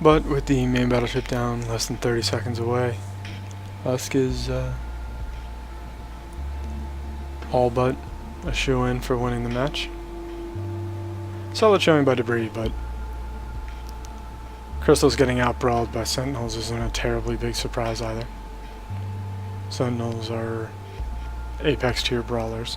But with the main battleship down less than 30 seconds away, Husk is all but a shoo-in for winning the match. Solid showing by Debris, but Crystal's getting out-brawled by Sentinels isn't a terribly big surprise either. Sentinels are Apex tier brawlers.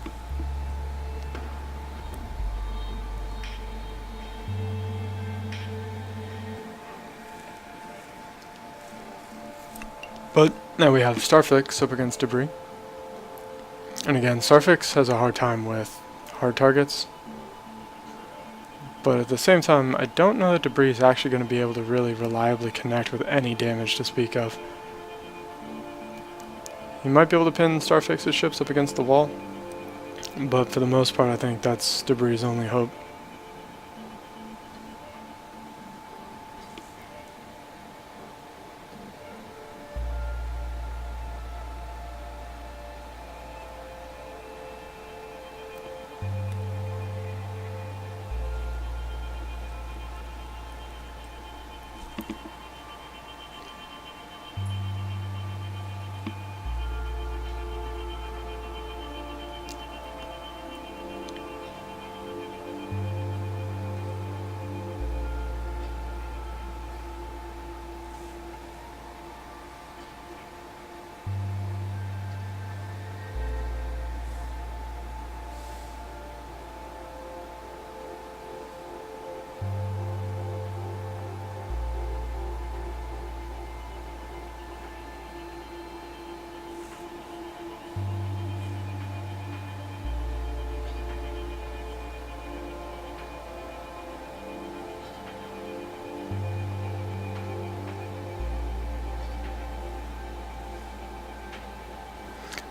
But now we have Starficz up against Debris. And again, Starficz has a hard time with hard targets. But at the same time, I don't know that Debris is actually going to be able to really reliably connect with any damage to speak of. He might be able to pin Starfix's ships up against the wall, but for the most part I think that's Debris' only hope.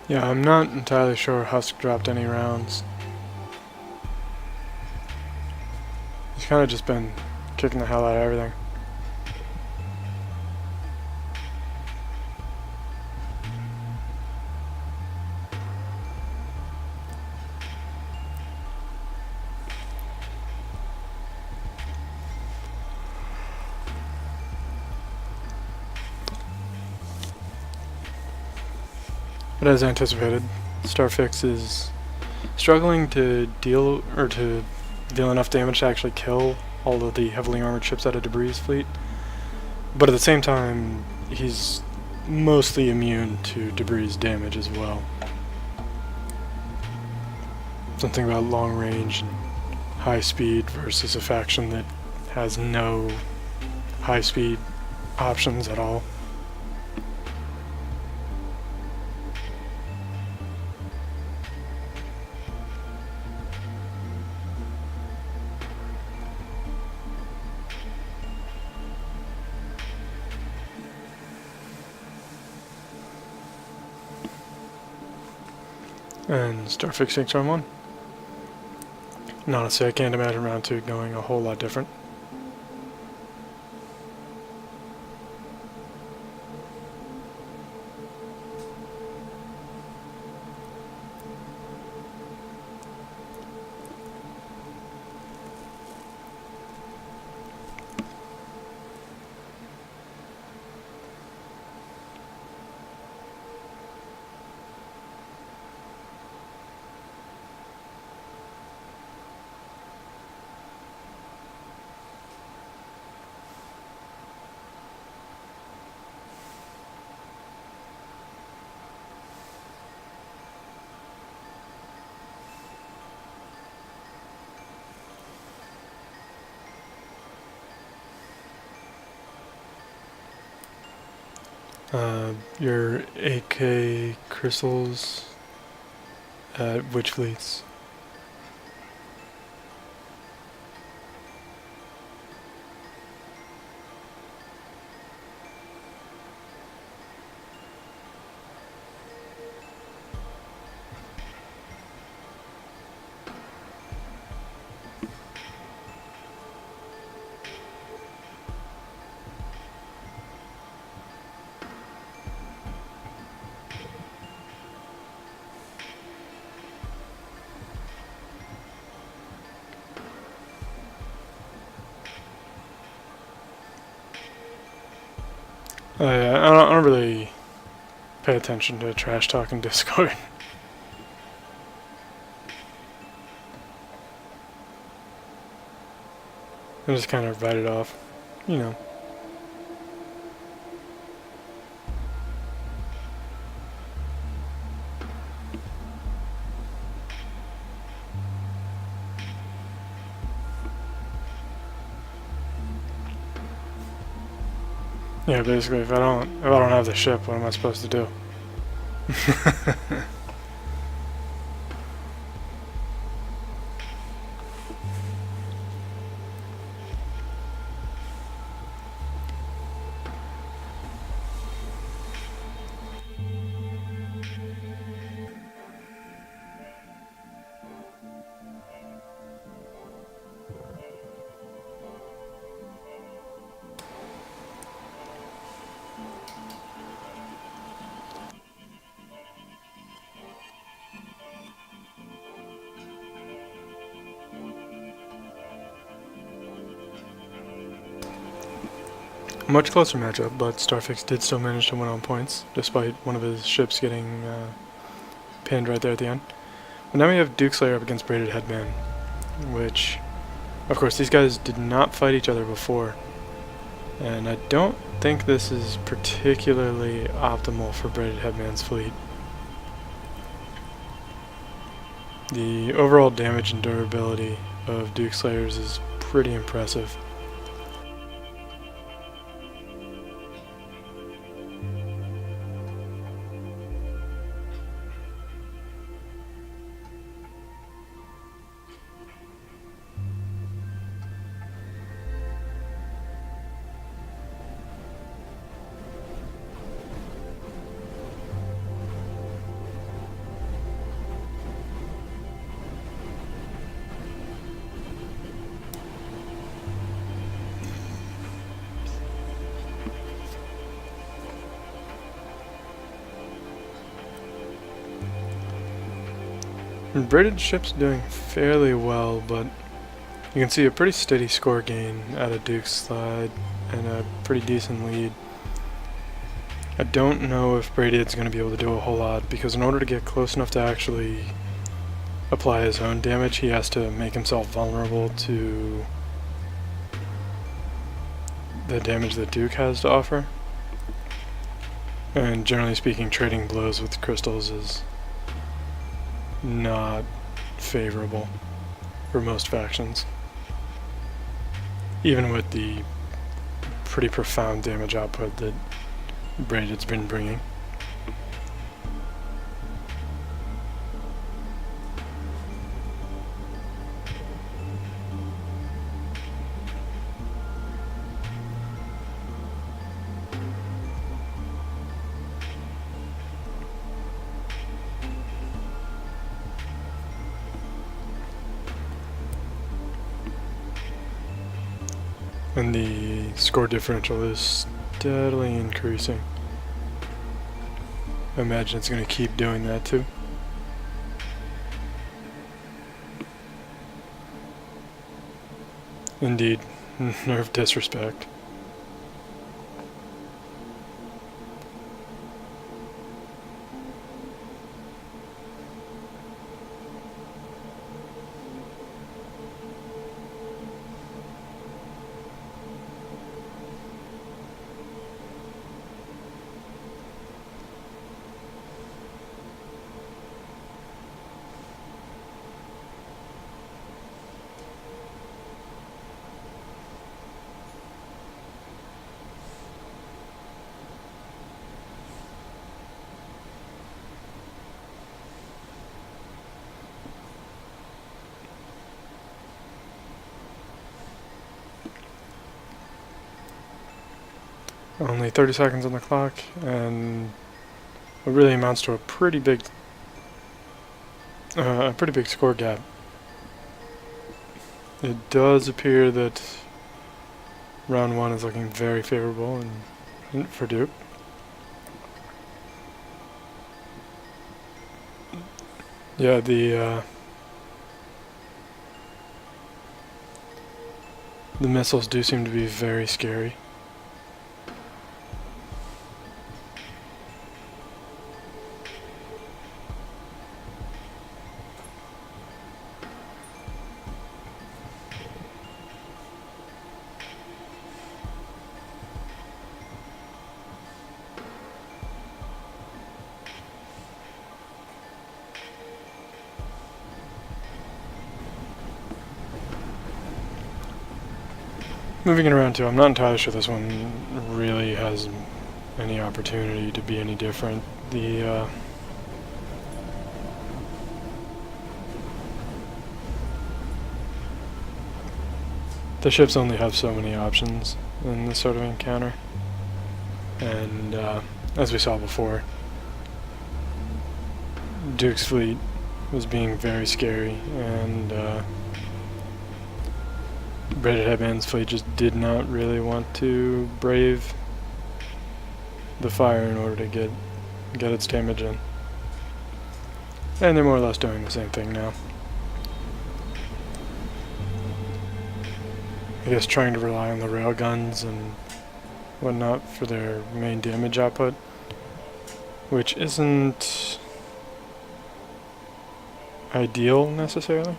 Yeah, I'm not entirely sure Husk dropped any rounds. He's kind of just been kicking the hell out of everything. But as anticipated, Starficz is struggling to deal enough damage to actually kill all of the heavily armored ships out of Debris' fleet. But at the same time, he's mostly immune to Debris' damage as well. Something about long range and high speed versus a faction that has no high speed options at all. And Starficz takes round 1. And honestly, I can't imagine round 2 going a whole lot different. Your AK crystals at which fleets? I don't really pay attention to trash talk in Discord. I just kind of write it off, you know. Yeah, basically, if I don't have the ship, what am I supposed to do? Much closer matchup, but Starficz did still manage to win on points, despite one of his ships getting pinned right there at the end. But now we have Dukeslayer up against Braidedheadman, which, of course, these guys did not fight each other before. And I don't think this is particularly optimal for Braidedheadman's fleet. The overall damage and durability of Dukeslayers is pretty impressive. Braided ship's doing fairly well, but you can see a pretty steady score gain out of Duke's slide and a pretty decent lead. I don't know if Braided's going to be able to do a whole lot, because in order to get close enough to actually apply his own damage. He has to make himself vulnerable to the damage that Duke has to offer. And generally speaking, trading blows with crystals is not favorable for most factions, even with the pretty profound damage output that Braided's been bringing. And the score differential is steadily increasing. I imagine it's going to keep doing that too. Indeed, nerve disrespect. Only 30 seconds on the clock, and it really amounts to a pretty big score gap. It does appear that round one is looking very favorable for Duke. Yeah, the missiles do seem to be very scary. Moving it around too, I'm not entirely sure this one really has any opportunity to be any different. The ships only have so many options in this sort of encounter, and as we saw before, Duke's fleet was being very scary, and Braidedheadman's fleet just did not really want to brave the fire in order to get its damage in. And they're more or less doing the same thing now. I guess trying to rely on the railguns and whatnot for their main damage output, which isn't ideal necessarily.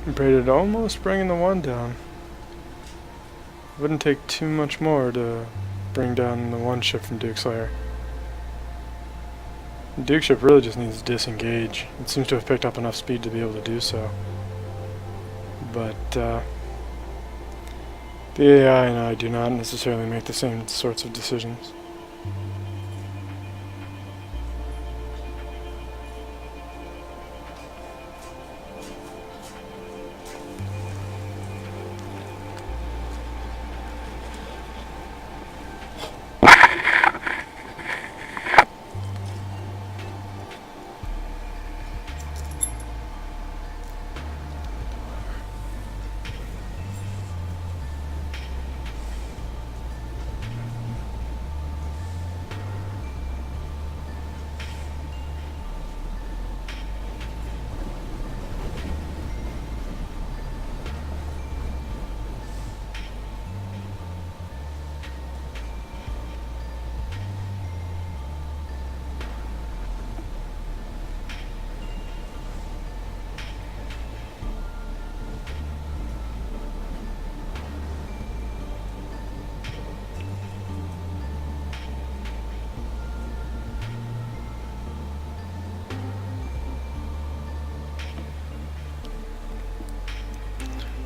Braided almost bringing the one down. Wouldn't take too much more to bring down the one ship from Dukeslayer. Duke ship really just needs to disengage. It seems to have picked up enough speed to be able to do so. But the AI and I do not necessarily make the same sorts of decisions.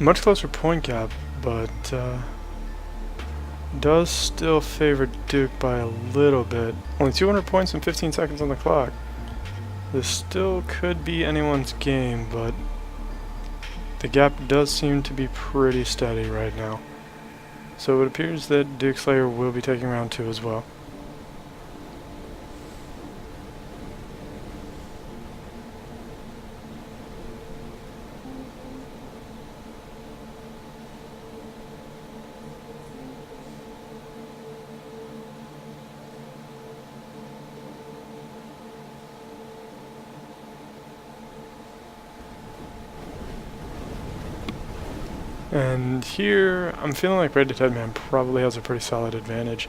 Much closer point gap, but does still favor Duke by a little bit. Only 200 points and 15 seconds on the clock. This still could be anyone's game, but the gap does seem to be pretty steady right now. So it appears that Dukeslayer will be taking round 2 as well. And here, I'm feeling like Braidedheadman probably has a pretty solid advantage.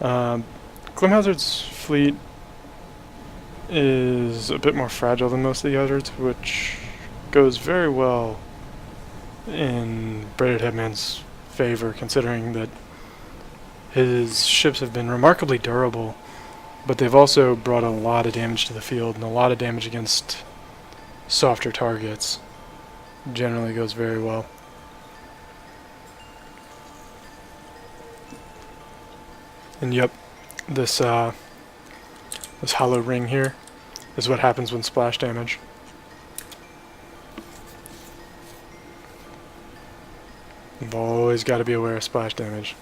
Climhazzard's fleet is a bit more fragile than most of the others, which goes very well in Braidedheadman's favor, considering that his ships have been remarkably durable, but they've also brought a lot of damage to the field, and a lot of damage against softer targets. Generally goes very well. And yep, this hollow ring here is what happens when splash damage. You've always got to be aware of splash damage.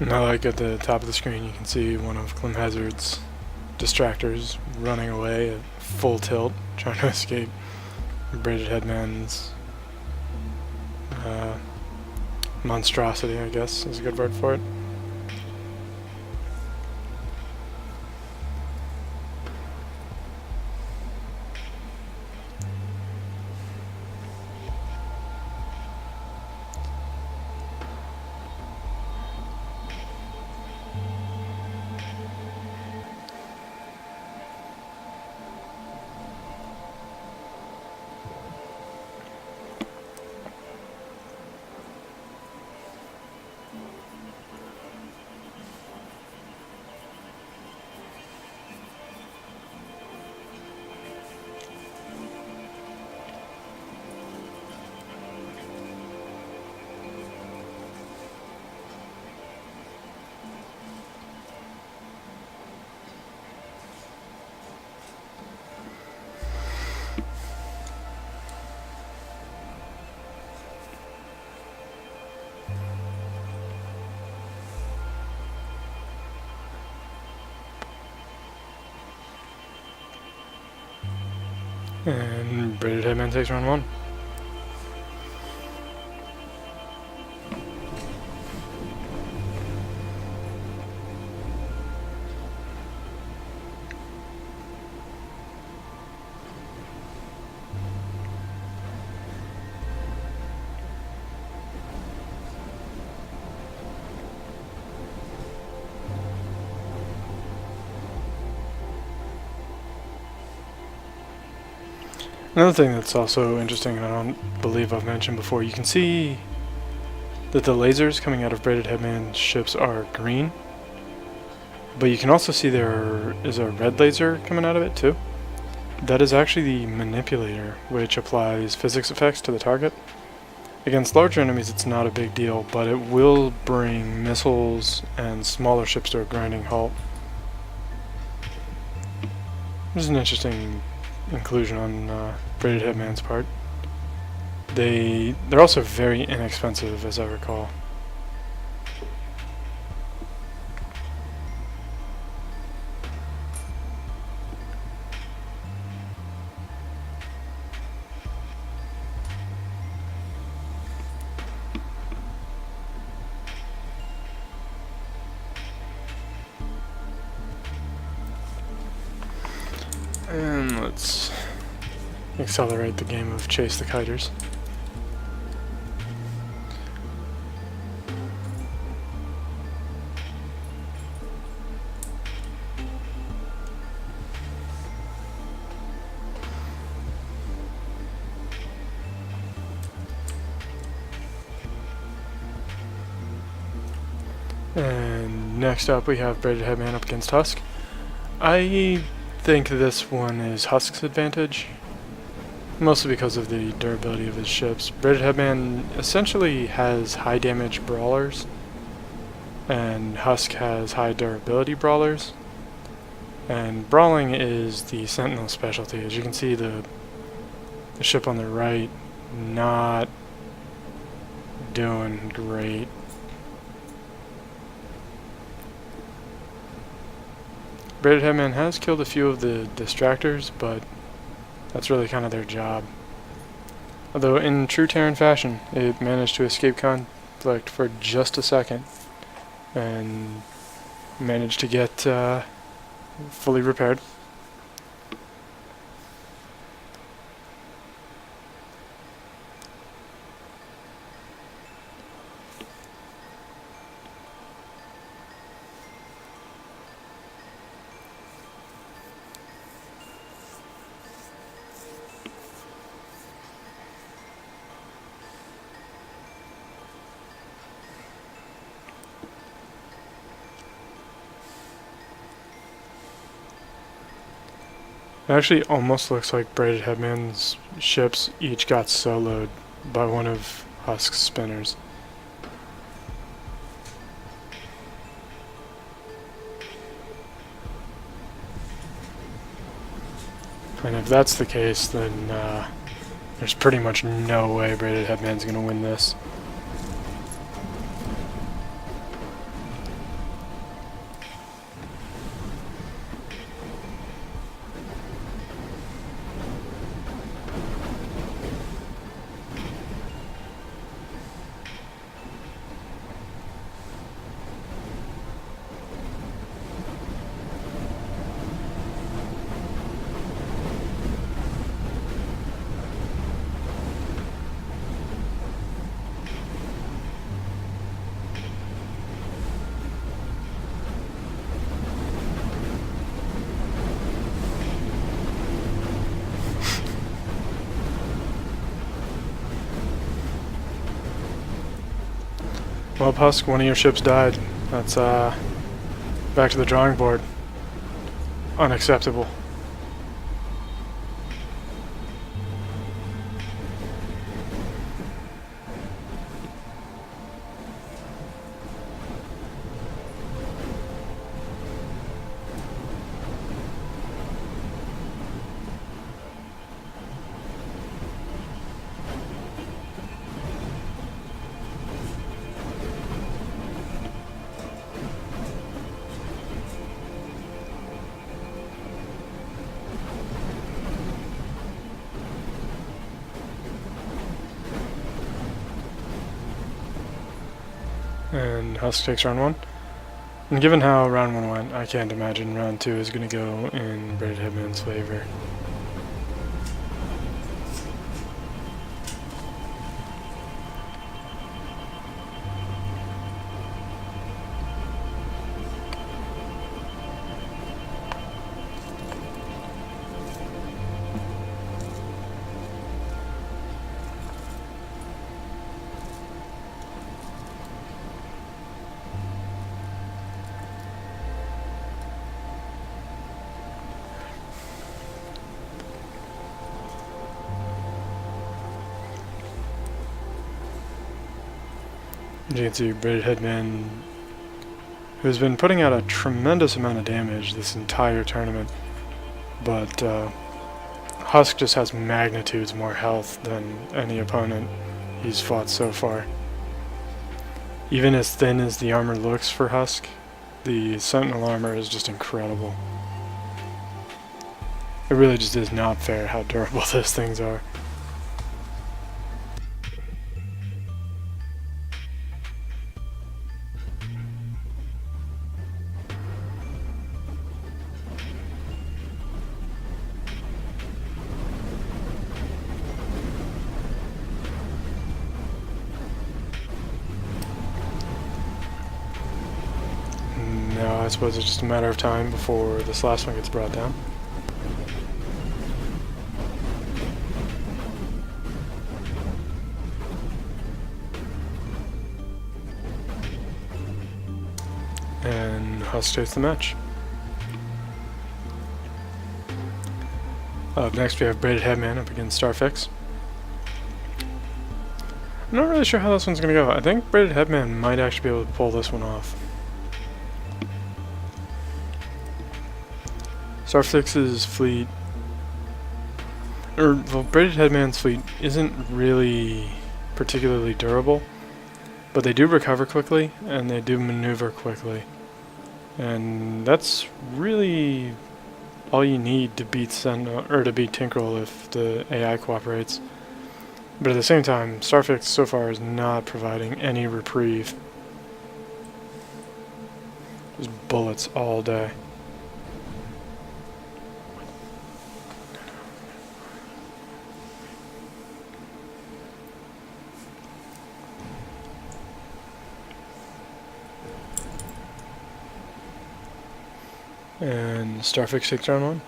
Now, like at the top of the screen, you can see one of Climhazzard's distractors running away at full tilt, trying to escape Braidedheadman's monstrosity, I guess is a good word for it. And Braidedheadman takes round 1. Another thing that's also interesting, and I don't believe I've mentioned before, you can see that the lasers coming out of Braidedheadman's ships are green, but you can also see there is a red laser coming out of it too. That is actually the manipulator, which applies physics effects to the target. Against larger enemies it's not a big deal, but it will bring missiles and smaller ships to a grinding halt. This is an interesting inclusion on Braidedheadman's part. They're also very inexpensive, as I recall. And let's accelerate the game of Chase the Kiters. And next up we have Braidedheadman up against Husk. I think this one is Husk's advantage, mostly because of the durability of his ships. Braidedheadman essentially has high damage brawlers, and Husk has high durability brawlers. And brawling is the Sentinel specialty. As you can see, the ship on the right not doing great. Braidedheadman has killed a few of the distractors, but that's really kind of their job. Although in true Terran fashion, it managed to escape conflict for just a second and managed to get fully repaired. It actually almost looks like Braidedheadman's ships each got soloed by one of Husk's spinners. And if that's the case, then there's pretty much no way Braidedheadman's going to win this. Well, Husk, one of your ships died. That's back to the drawing board. Unacceptable. And Husk takes round 1. And given how round 1 went, I can't imagine round 2 is going to go in Braidedheadman's favor. You can see Braidedheadman, who's been putting out a tremendous amount of damage this entire tournament, but Husk just has magnitudes more health than any opponent he's fought so far. Even as thin as the armor looks for Husk, the Sentinel armor is just incredible. It really just is not fair how durable those things are. suppose it's just a matter of time before this last one gets brought down. And Husk takes the match. Up next we have Braidedheadman up against Starficz. I'm not really sure how this one's going to go. I think Braidedheadman might actually be able to pull this one off. Starficz's fleet, well, Braidedheadman's fleet isn't really particularly durable, but they do recover quickly and they do maneuver quickly, and that's really all you need to beat Tinkerel if the AI cooperates. But at the same time, Starficz so far is not providing any reprieve. Just bullets all day. And Starficz takes round one.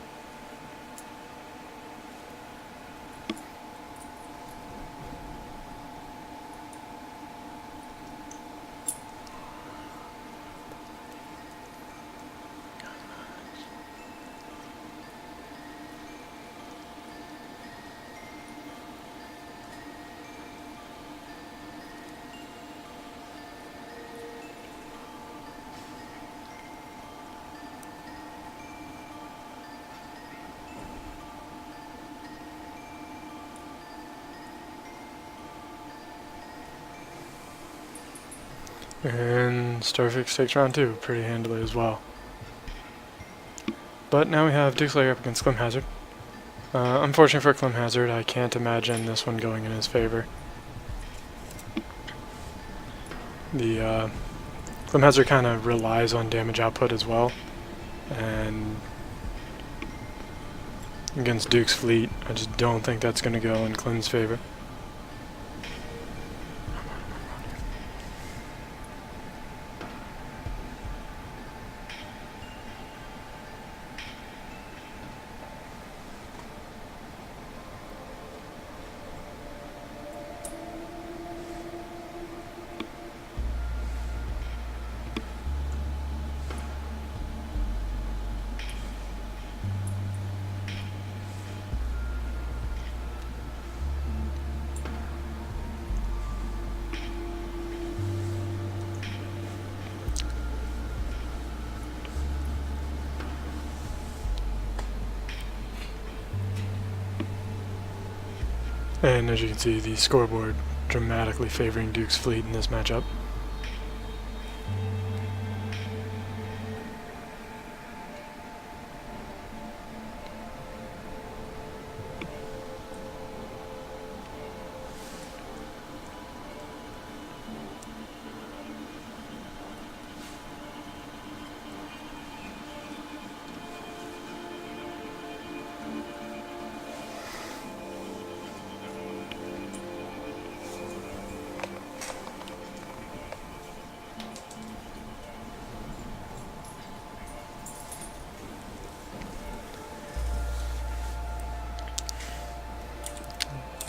And Starficz takes round two pretty handily as well. But now we have Dukeslayer up against Climhazzard. Unfortunately for Climhazzard, I can't imagine this one going in his favor. The Climhazzard kind of relies on damage output as well, and against Duke's fleet, I just don't think that's going to go in Clim's favor. And as you can see, the scoreboard dramatically favoring Duke's fleet in this matchup.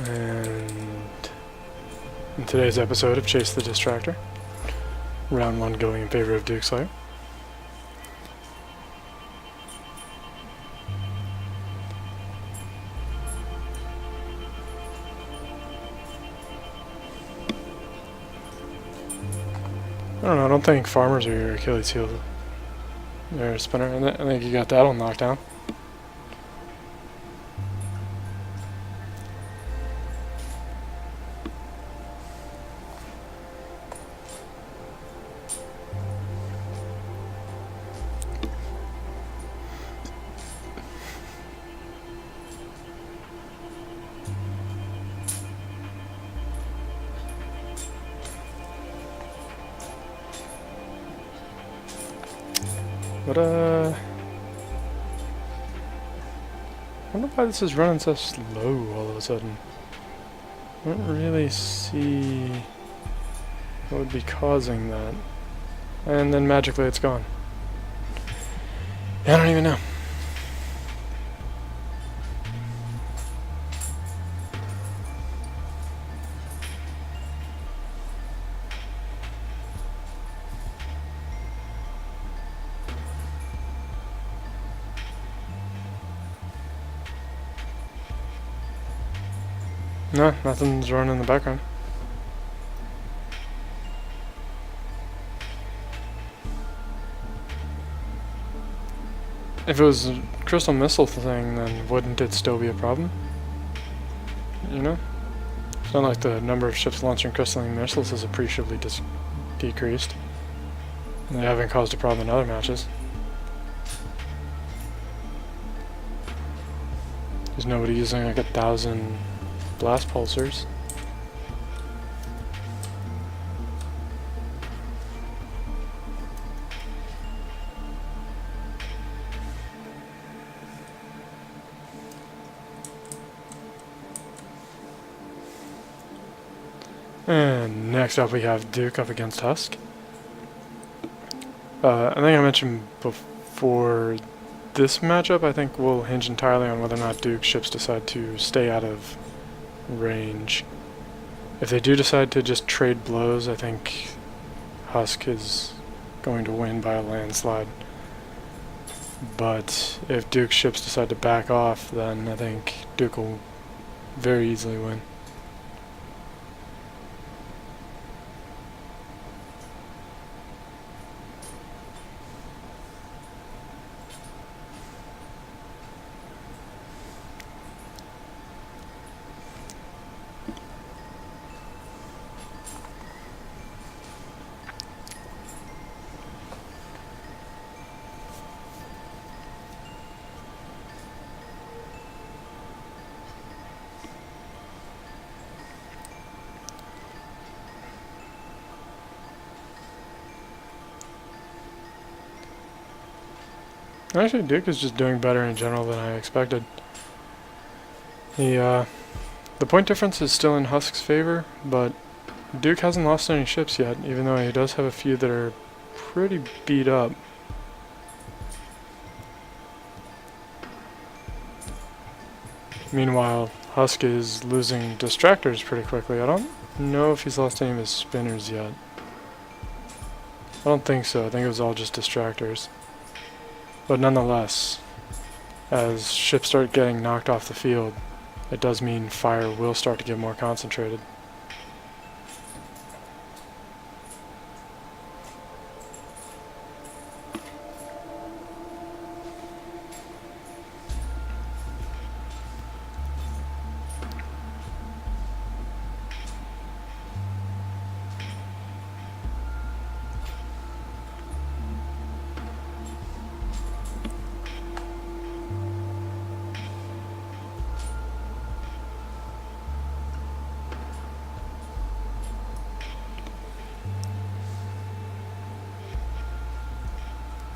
And in today's episode of Chase the Distractor, round one going in favor of Dukeslayer. I don't know, I don't think farmers are your Achilles heel. There, Spinner. I think you got that on lockdown. But, I wonder why this is running so slow all of a sudden. I don't really see what would be causing that. And then magically it's gone. I don't even know. No, nothing's running in the background. If it was a crystal missile thing, then wouldn't it still be a problem? You know? It's not like the number of ships launching crystalline missiles has appreciably decreased. And they haven't caused a problem in other matches. There's nobody using like 1,000 blast pulsars. And next up we have Duke up against Husk. I think I mentioned before, this matchup I think will hinge entirely on whether or not Duke's ships decide to stay out of range. If they do decide to just trade blows, I think Husk is going to win by a landslide. But if Duke's ships decide to back off, then I think Duke will very easily win. Actually, Duke is just doing better in general than I expected. The point difference is still in Husk's favor, but Duke hasn't lost any ships yet, even though he does have a few that are pretty beat up. Meanwhile, Husk is losing distractors pretty quickly. I don't know if he's lost any of his spinners yet. I don't think so. I think it was all just distractors. But nonetheless, as ships start getting knocked off the field, it does mean fire will start to get more concentrated.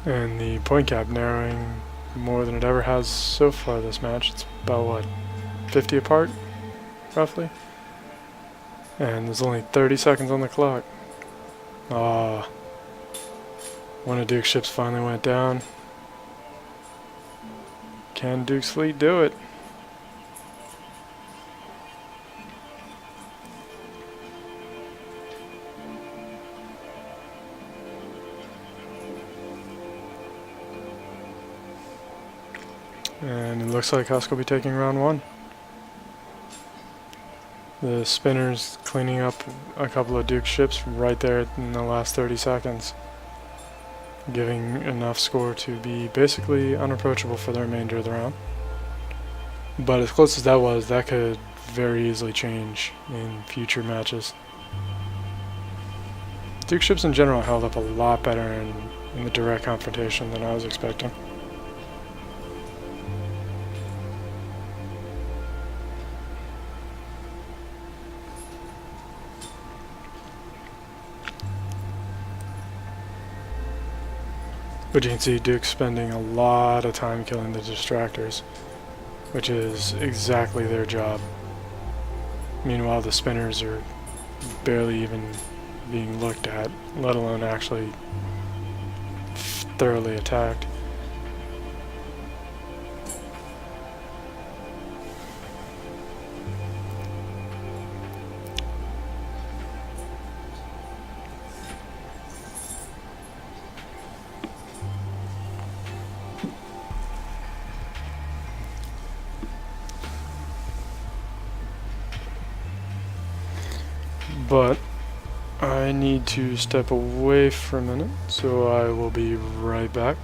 And the point gap narrowing more than it ever has so far this match. It's about, what, 50 apart, roughly? And there's only 30 seconds on the clock. Ah, one of Duke's ships finally went down. Can Duke's fleet do it? And it looks like Husk will be taking round one. The spinners cleaning up a couple of Duke's ships right there in the last 30 seconds, giving enough score to be basically unapproachable for the remainder of the round. But as close as that was, that could very easily change in future matches. Duke's ships in general held up a lot better in the direct confrontation than I was expecting. But you can see Duke spending a lot of time killing the distractors, which is exactly their job. Meanwhile, the spinners are barely even being looked at, let alone actually thoroughly attacked. but I need to step away for a minute, so I will be right back.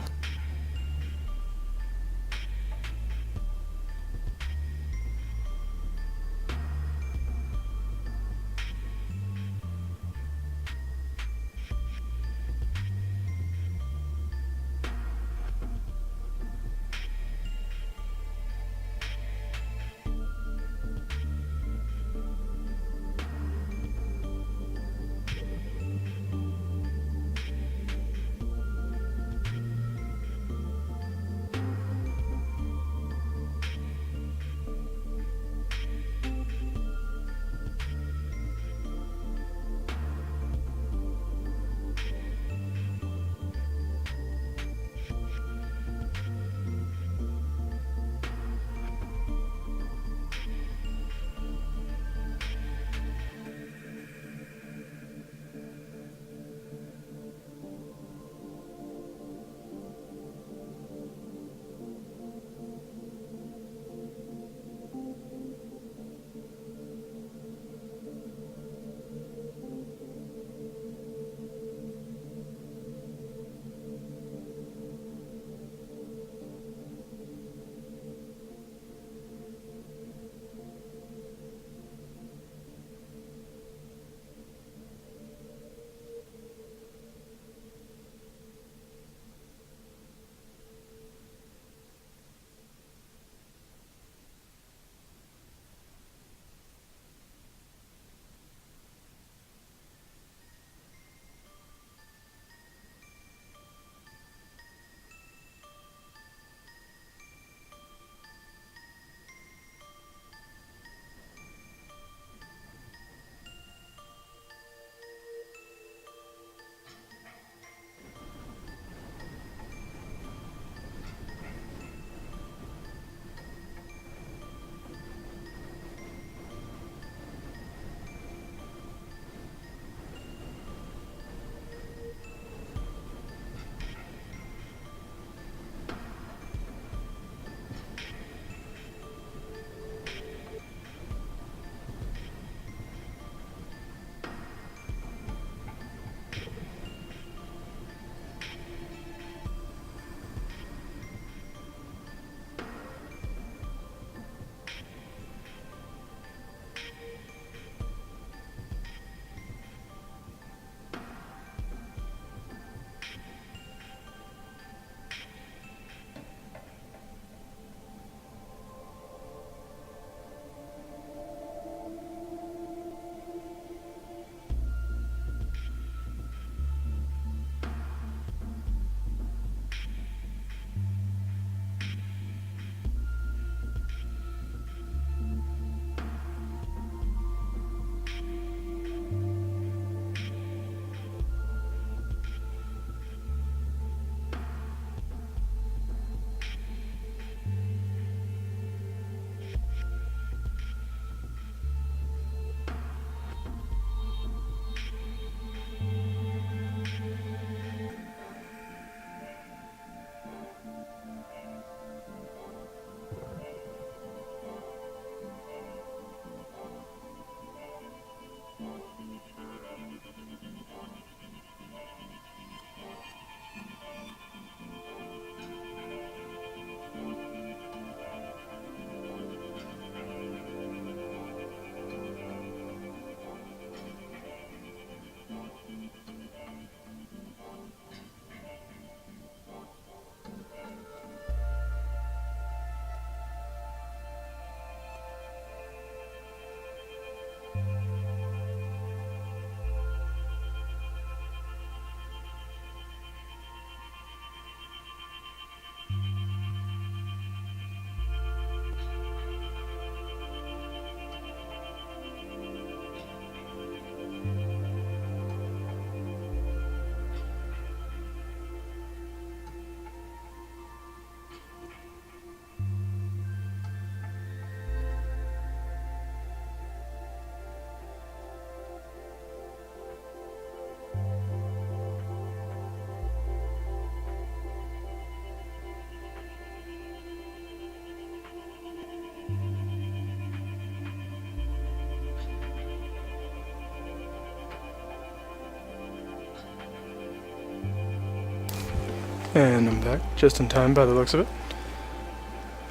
And I'm back, just in time by the looks of it.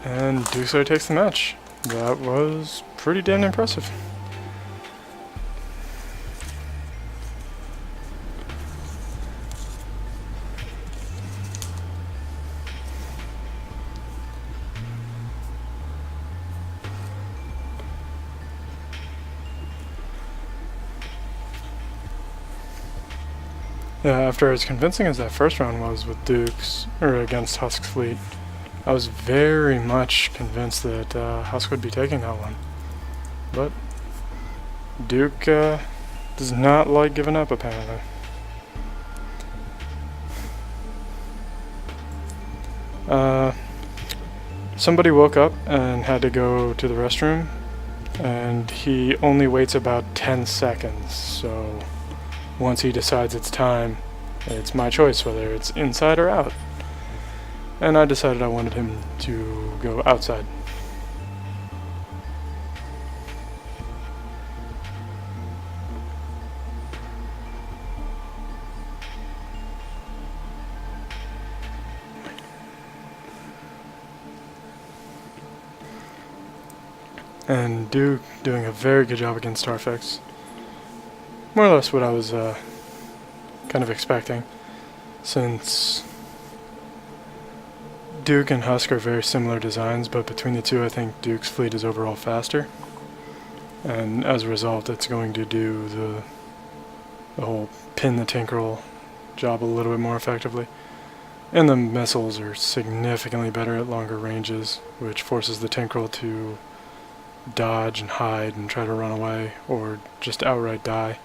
And Dukeslayer takes the match. That was pretty damn impressive. Yeah, after as convincing as that first round was with against Husk's fleet, I was very much convinced that Husk would be taking that one. But Duke does not like giving up, apparently. Somebody woke up and had to go to the restroom, and he only waits about 10 seconds, so once he decides it's time, it's my choice whether it's inside or out. And I decided I wanted him to go outside. And Duke doing a very good job against Starficz. More or less what I was kind of expecting, since Duke and Husk are very similar designs, but between the two I think Duke's fleet is overall faster, and as a result it's going to do the whole pin the Tinkerel job a little bit more effectively. And the missiles are significantly better at longer ranges, which forces the Tinkerel to dodge and hide and try to run away, or just outright die.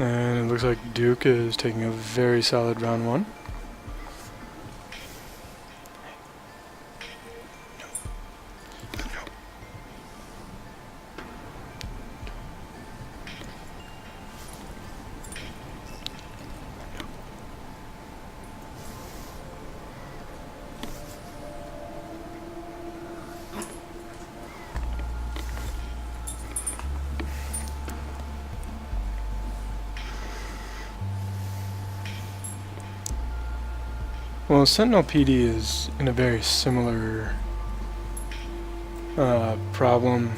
And it looks like Duke is taking a very solid round one. Well, Sentinel PD is in a very similar problem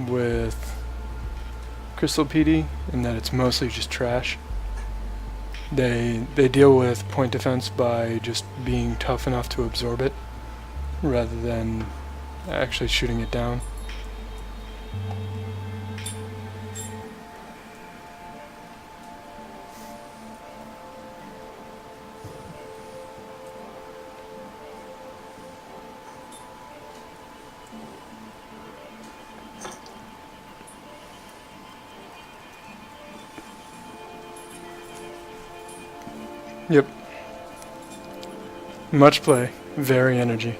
with Crystal PD in that it's mostly just trash. They deal with point defense by just being tough enough to absorb it rather than actually shooting it down. Yep. Much play, very energy.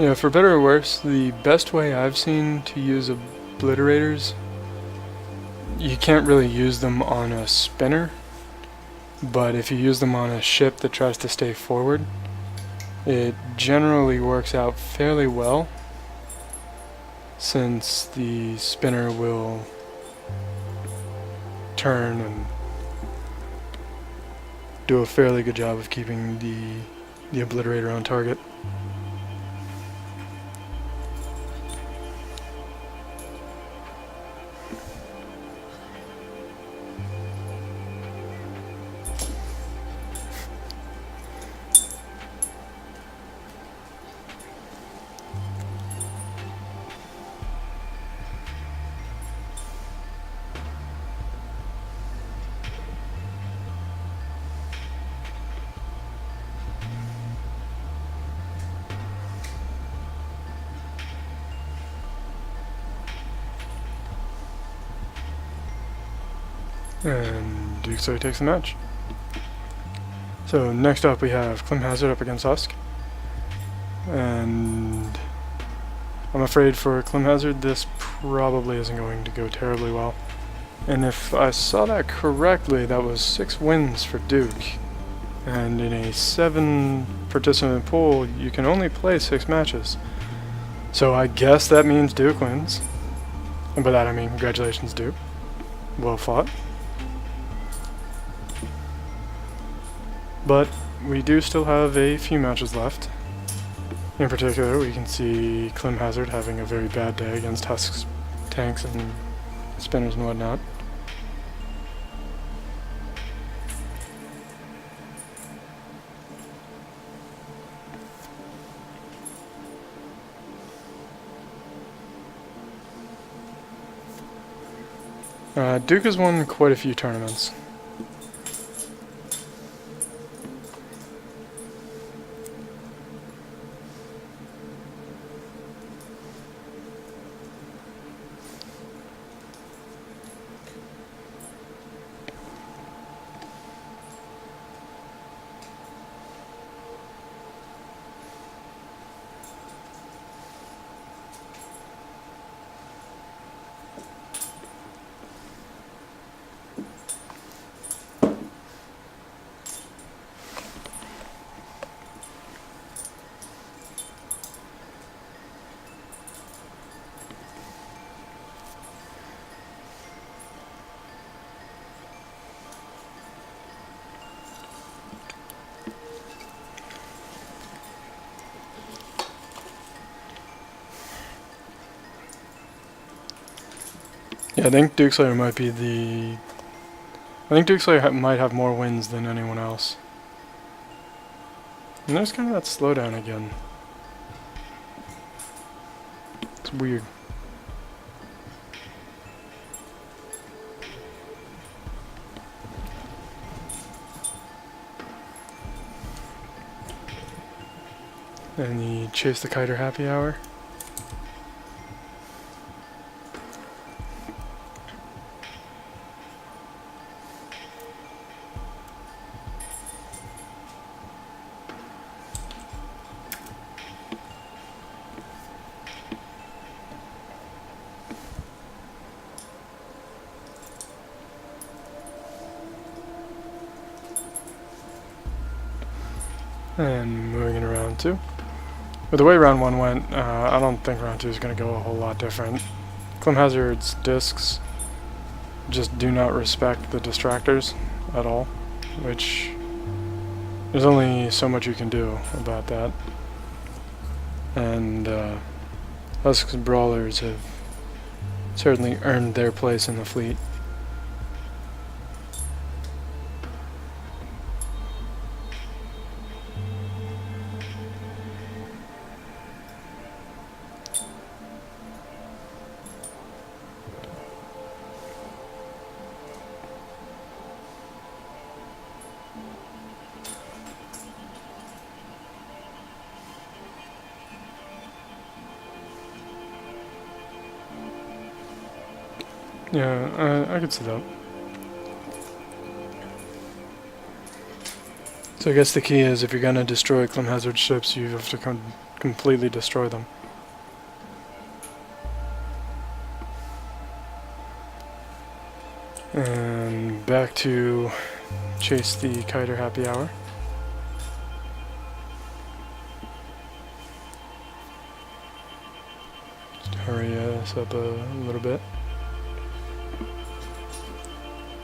Yeah, for better or worse, the best way I've seen to use obliterators, you can't really use them on a spinner, but if you use them on a ship that tries to stay forward, it generally works out fairly well. since the spinner will turn and do a fairly good job of keeping the obliterator on target. And Dukeslayer takes the match. So next up we have Climhazzard up against Husk. And I'm afraid for Climhazzard this probably isn't going to go terribly well. And if I saw that correctly, that was 6 wins for Duke. And in a 7 participant pool, you can only play 6 matches. So I guess that means Duke wins. And by that I mean congratulations, Duke. Well fought. But we do still have a few matches left. In particular, we can see Climhazzard having a very bad day against Husk's tanks and spinners and whatnot. Duke has won quite a few tournaments. Yeah, I think Dukeslayer might be the... I think Dukeslayer might have more wins than anyone else. And there's kind of that slowdown again. It's weird. And the Chase the Kiter happy hour. And moving into round 2. With the way round 1 went, I don't think round 2 is going to go a whole lot different. Climhazzard's discs just do not respect the distractors at all, which there's only so much you can do about that. And Husk's brawlers have certainly earned their place in the fleet. Yeah, I could see that. So I guess the key is if you're gonna destroy Climhazzard ships, you have to completely destroy them. And back to Chase the Kiter happy hour. Just hurry up a little bit.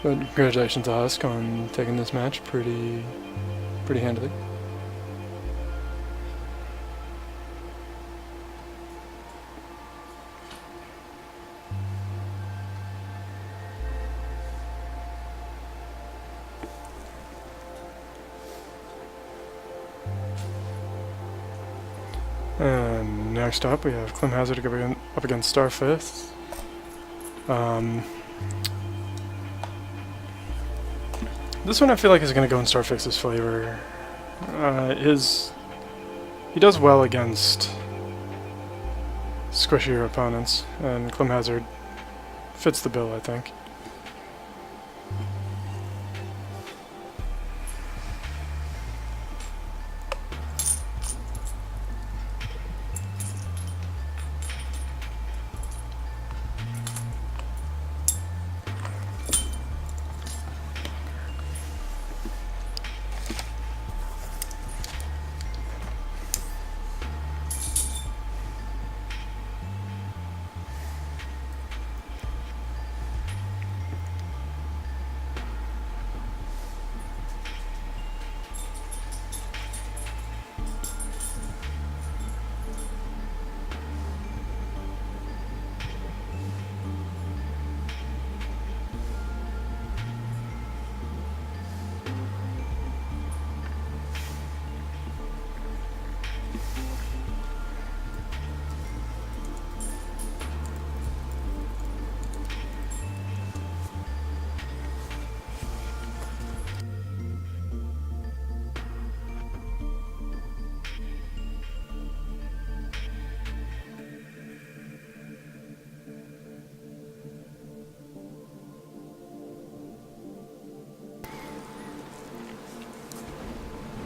But congratulations to Husk on taking this match pretty handily. And next up we have Climhazzard going up against Starficz. This one I feel like is going to go in Starficz's favor. He does well against squishier opponents, and Climhazzard fits the bill, I think.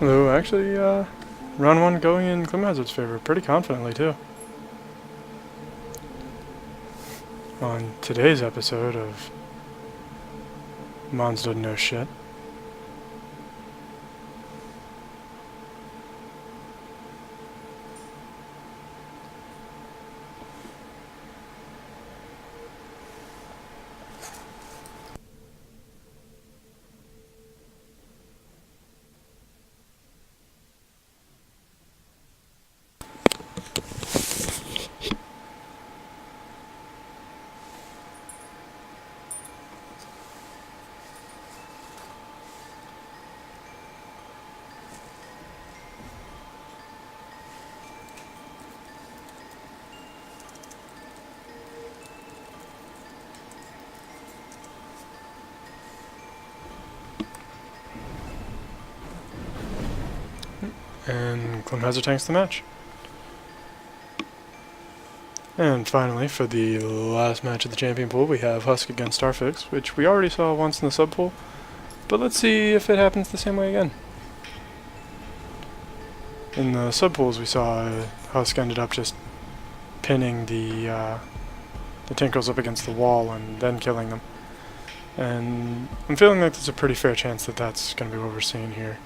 Though actually, round one going in Climhazzard's favor pretty confidently too. On today's episode of Mons Doesn't Know Shit. And Climhazzard tanks the match. And finally, for the last match of the champion pool, we have Husk against Starficz, which we already saw once in the sub pool, but let's see if it happens the same way again. In the sub pools, we saw Husk ended up just pinning the Tinkrels up against the wall and then killing them. And I'm feeling like there's a pretty fair chance that that's going to be what we're seeing here.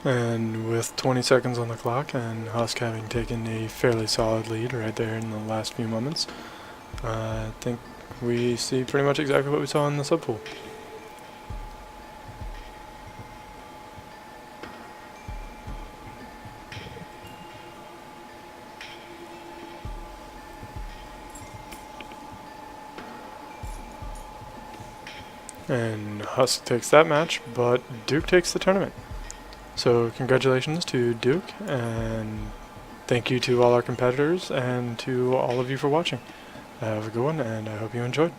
And with 20 seconds on the clock and Husk having taken a fairly solid lead right there in the last few moments, I think we see pretty much exactly what we saw in the subpool. And Husk takes that match, but Duke takes the tournament. So congratulations to Duke, and thank you to all our competitors and to all of you for watching. Have a good one, and I hope you enjoyed.